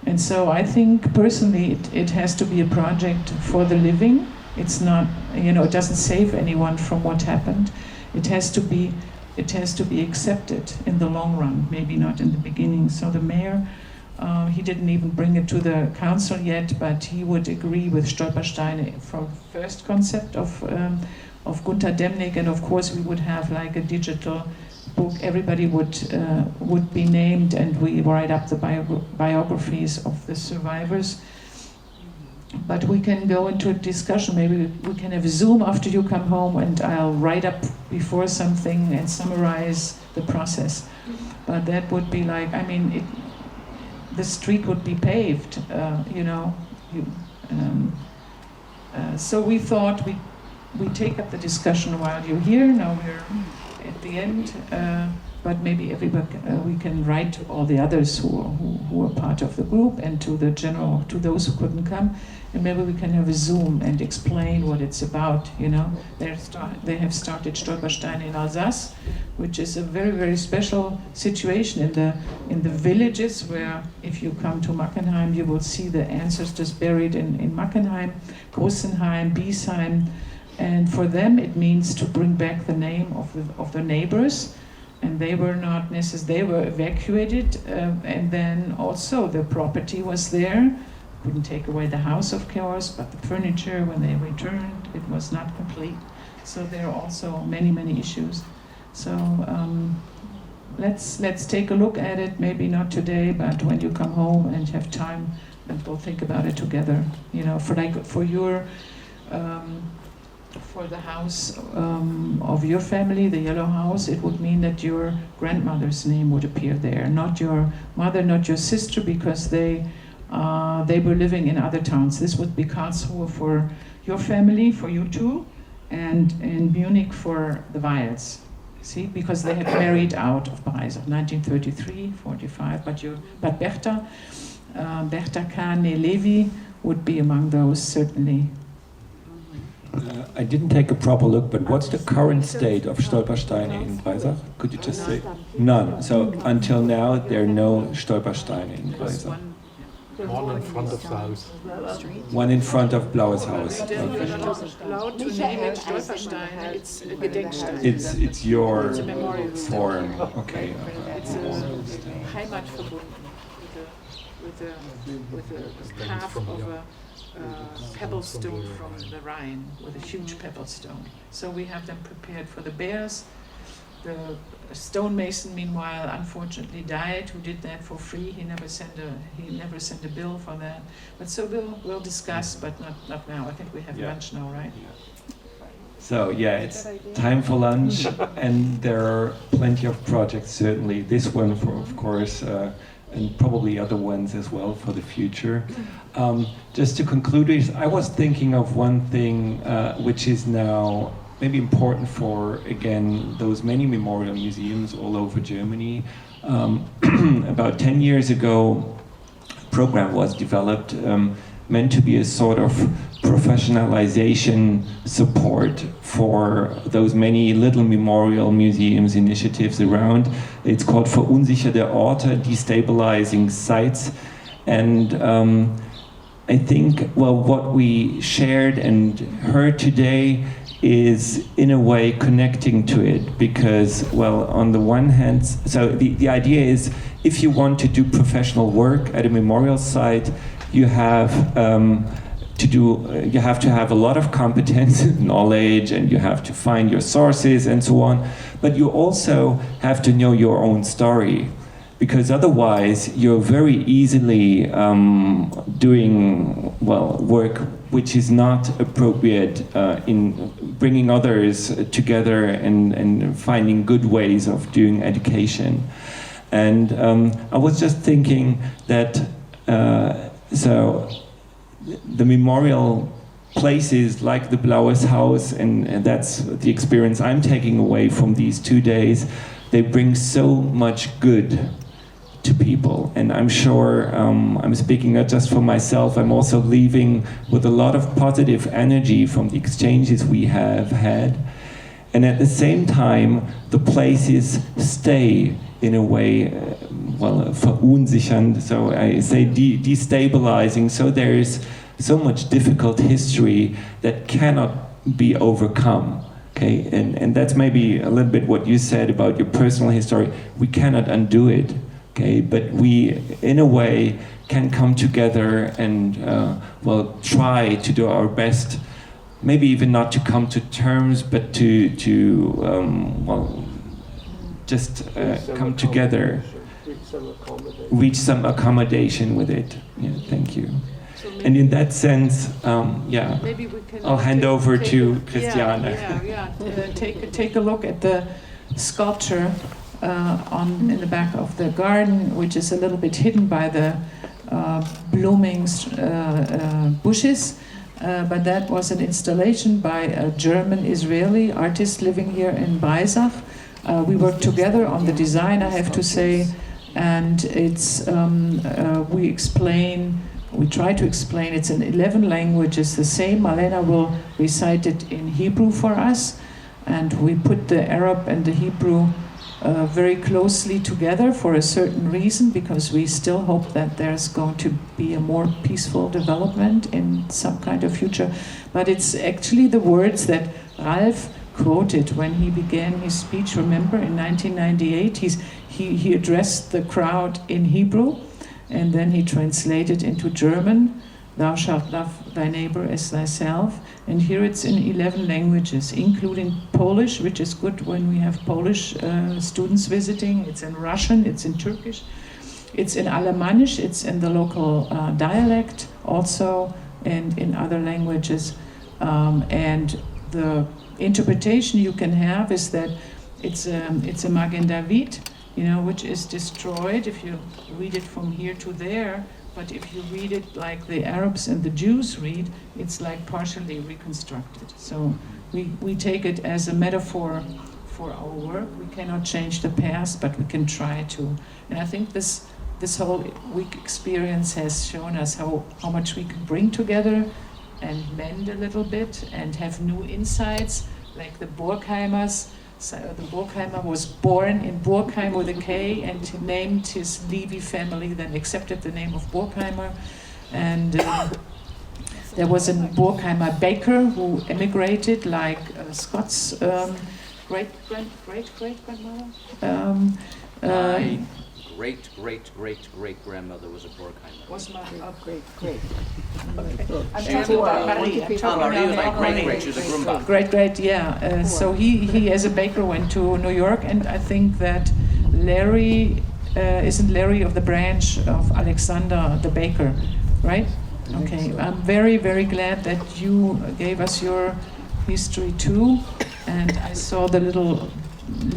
Speaker 2: And so I think personally it has to be a project for the living. It's not, it doesn't save anyone from what happened. It has to be accepted in the long run, maybe not in the beginning. So the mayor He didn't even bring it to the council yet, but he would agree with Stolpersteine for first concept of Gunter Demnig, and of course we would have like a digital book. Everybody would be named, and we write up the biographies of the survivors. But we can go into a discussion. Maybe we can have a Zoom after you come home, and I'll write up before something and summarize the process. But that would be like, I mean, the street would be paved, you know. So we thought we take up the discussion while you're here. Now we're at the end, but maybe everybody, we can write to all the others who are part of the group, and to those who couldn't come, and maybe we can have a Zoom and explain what it's about. You know, they have started Stolpersteine in Alsace, which is a very, very special situation in the villages, where if you come to Mackenheim, you will see the ancestors buried in Mackenheim, Grossenheim, Biesheim, and for them it means to bring back the name of the neighbors. And they were not necessarily, they were evacuated, and then also the property was there. Couldn't take away the house, of course, but the furniture, when they returned, it was not complete. So there are also many, many issues. So let's take a look at it. Maybe not today, but when you come home and have time, and we'll think about it together. You know, for your. For the house of your family, the Yellow House, it would mean that your grandmother's name would appear there, not your mother, not your sister, because they were living in other towns. This would be Karlsruhe for your family, for you two, and in Munich for the Weils. See, because they had married out of Breisach, 1933, 45. But Bertha Kane Levi would be among those, certainly.
Speaker 6: I didn't take a proper look, but what's the current state of Stolpersteine in Breisach? Could you just say? None. So until now, there are no Stolpersteine in Breisach.
Speaker 1: One in front of the house.
Speaker 6: One in front of Blaues Haus.
Speaker 2: Okay. Allowed to name it Stolpersteine. It's a Gedenkstätte.
Speaker 6: It's your
Speaker 2: It's a memorial
Speaker 6: form. Okay.
Speaker 2: It's a Heimatverbund with a half of a pebble stone from the Rhine, with a huge pebble stone. So we have them prepared for the bears. The stonemason, meanwhile, unfortunately died, who did that for free. He never sent a bill for that. But so we'll discuss, but not now. I think we have lunch now, right?
Speaker 6: So yeah, it's time for lunch, and there are plenty of projects, certainly. This one, of course, and probably other ones as well for the future. Just to conclude this, I was thinking of one thing which is now maybe important for, again, those many memorial museums all over Germany. About 10 years ago, a program was developed meant to be a sort of professionalization support for those many little memorial museums initiatives around. It's called Verunsicherte Orte, Destabilizing Sites. And I think, well, what we shared and heard today is in a way connecting to it, because, well, on the one hand, so the idea is, if you want to do professional work at a memorial site, you have to have a lot of competence and knowledge, and you have to find your sources and so on, but you also have to know your own story, because otherwise you're very easily doing, well, work which is not appropriate in bringing others together and finding good ways of doing education. And I was just thinking that so the memorial places like the Blaues Haus, and that's the experience I'm taking away from these 2 days, they bring so much good to people. And I'm sure, I'm speaking not just for myself, I'm also leaving with a lot of positive energy from the exchanges we have had. And at the same time, the places stay in a way, verunsichernd, so I say destabilizing, so there is so much difficult history that cannot be overcome, okay? And that's maybe a little bit what you said about your personal history. We cannot undo it, Okay, but we, in a way, can come together and try to do our best. Maybe even not to come to terms, but to come together, reach some accommodation with it. Yeah, thank you.
Speaker 2: So
Speaker 6: and in that sense,
Speaker 2: maybe we can
Speaker 6: I'll hand over to Christiane.
Speaker 2: Take a look at the sculpture in the back of the garden, which is a little bit hidden by the blooming bushes. But that was an installation by a German-Israeli artist living here in Breisach. We worked together on the design, I have to say, and it's we try to explain, it's in 11 languages, the same. Malena will recite it in Hebrew for us, and we put the Arab and the Hebrew very closely together for a certain reason, because we still hope that there's going to be a more peaceful development in some kind of future. But it's actually the words that Ralph quoted when he began his speech. Remember, in 1998, he addressed the crowd in Hebrew, and then he translated into German, "Thou shalt love thy neighbor as thyself." And here it's in 11 languages, including Polish, which is good when we have Polish students visiting. It's in Russian, it's in Turkish, it's in Alemannish, it's in the local dialect also, and in other languages. And the interpretation you can have is that it's a Magen David, which is destroyed if you read it from here to there. But if you read it like the Arabs and the Jews read, it's like partially reconstructed. So we take it as a metaphor for our work. We cannot change the past, but we can try to. And I think this whole week experience has shown us how much we can bring together and mend a little bit and have new insights, like the Borgheimers. So the Borgheimer was born in Borgheim with a K and named his Levy family, then accepted the name of Borgheimer. And there was a Borgheimer baker who emigrated, like Scott's great-great-great-grandmother.
Speaker 14: Great-great-great-great-grandmother was a Borgheimer.
Speaker 2: Was my
Speaker 14: great.
Speaker 2: Okay. I'm talking about Marie.
Speaker 14: She was a Grumba.
Speaker 2: Great, yeah. So he as a baker went to New York, and I think that Larry isn't Larry of the branch of Alexander the baker, right? Okay. So. I'm very, very glad that you gave us your history too, and I saw the little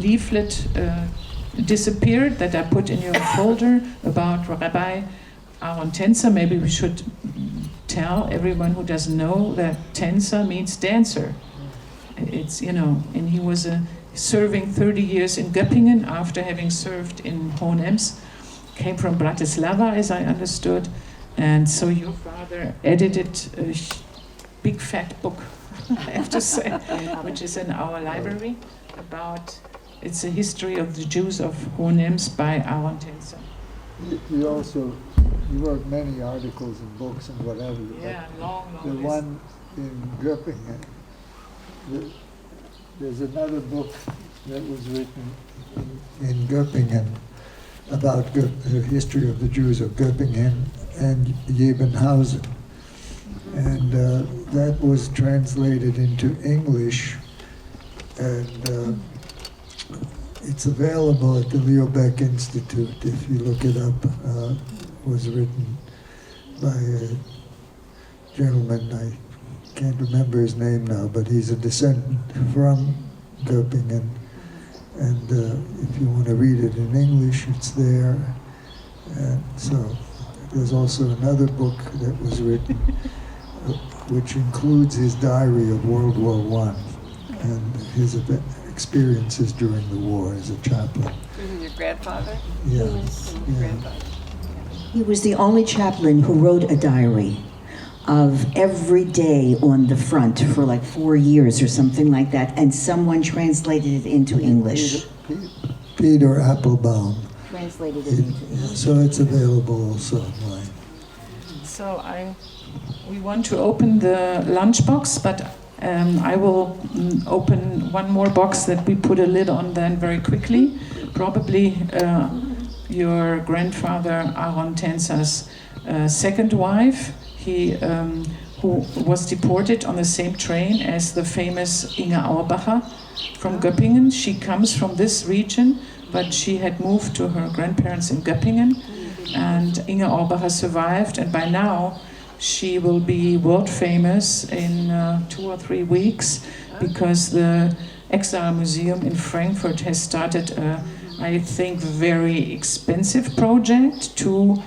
Speaker 2: leaflet disappeared that I put in your folder about Rabbi Aaron Tenzer. Maybe we should tell everyone who doesn't know that Tenzer means dancer. It's, and he was serving 30 years in Göppingen after having served in Hohenems, came from Bratislava, as I understood, and so your father edited a big fat book, I have to say, which is in our library about. It's a history of the Jews of Hohenems by Aaron Tenzer.
Speaker 8: You wrote many articles and books and whatever.
Speaker 2: Yeah, long
Speaker 8: the
Speaker 2: list.
Speaker 8: one in Göppingen. There's another book that was written in Göppingen about the history of the Jews of Göppingen and Jebenhausen. And that was translated into English, and it's available at the Leo Baeck Institute. If you look it up, was written by a gentleman, I can't remember his name now, but he's a descendant from Göppingen. And if you want to read it in English, it's there. And so there's also another book that was written, which includes his diary of World War I and his experiences during the war as a chaplain.
Speaker 12: Your grandfather?
Speaker 8: Yes.
Speaker 9: He was the only chaplain who wrote a diary of every day on the front for like 4 years or something like that, and someone translated it into English.
Speaker 8: Peter Applebaum.
Speaker 16: Translated it into English.
Speaker 8: So it's available also online.
Speaker 2: So we want to open the lunchbox, but I will open one more box that we put a lid on then very quickly. Probably your grandfather Aaron Tenser's second wife. He who was deported on the same train as the famous Inge Auerbacher from Göppingen. She comes from this region, but she had moved to her grandparents in Göppingen, and Inge Auerbacher survived, and by now she will be world famous in 2 or 3 weeks, because the Exile Museum in Frankfurt has started a, I think, very expensive project to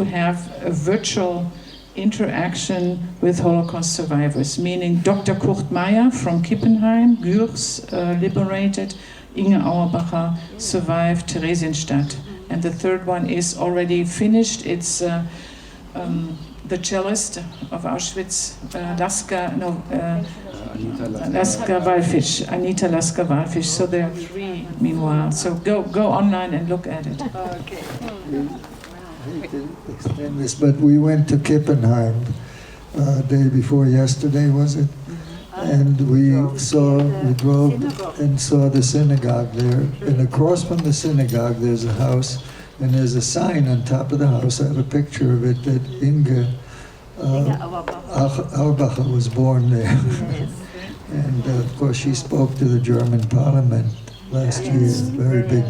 Speaker 2: have a virtual interaction with Holocaust survivors, meaning Dr. Kurt Meyer from Kippenheim, Gürs, liberated, Inge Auerbacher survived, Theresienstadt. And the third one is already finished. It's the cellist of Auschwitz, Anita Lasker-Wallfisch. So there are 3 meanwhile. So go online and look at it.
Speaker 8: Okay. I hate to extend this, but we went to Kippenheim day before yesterday, was it? And we drove and saw the synagogue there. And across from the synagogue, there's a house, and there's a sign on top of the house. I have a picture of it that Inge Auerbacher was born there.
Speaker 13: Yes.
Speaker 8: And of course, she spoke to the German parliament last year. Very big.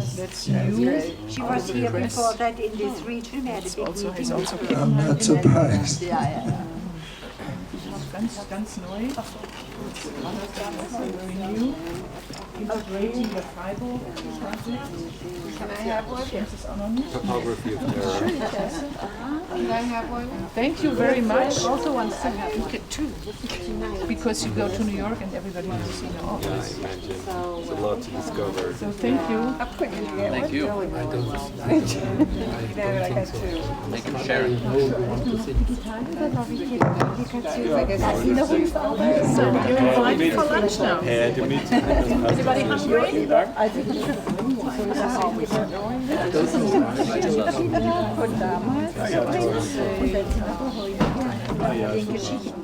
Speaker 13: She was here before that in this region. We had a big meeting.
Speaker 8: I'm not surprised.
Speaker 2: Ganz neu. Very new. Integrating the Freiburg project.
Speaker 12: Can I have one?
Speaker 1: Topography of error.
Speaker 12: Can I have one?
Speaker 2: Thank you very much.
Speaker 12: Also wants to have
Speaker 2: You get 2, because you go to New York and everybody wants to see the
Speaker 1: Yeah, I
Speaker 2: office.
Speaker 1: imagine. It's a lot to discover.
Speaker 2: So thank you.
Speaker 14: Thank you. Thank you for sharing.
Speaker 11: So you're invited for lunch now. Everybody hungry?
Speaker 13: Und dann sind wir den Geschichten.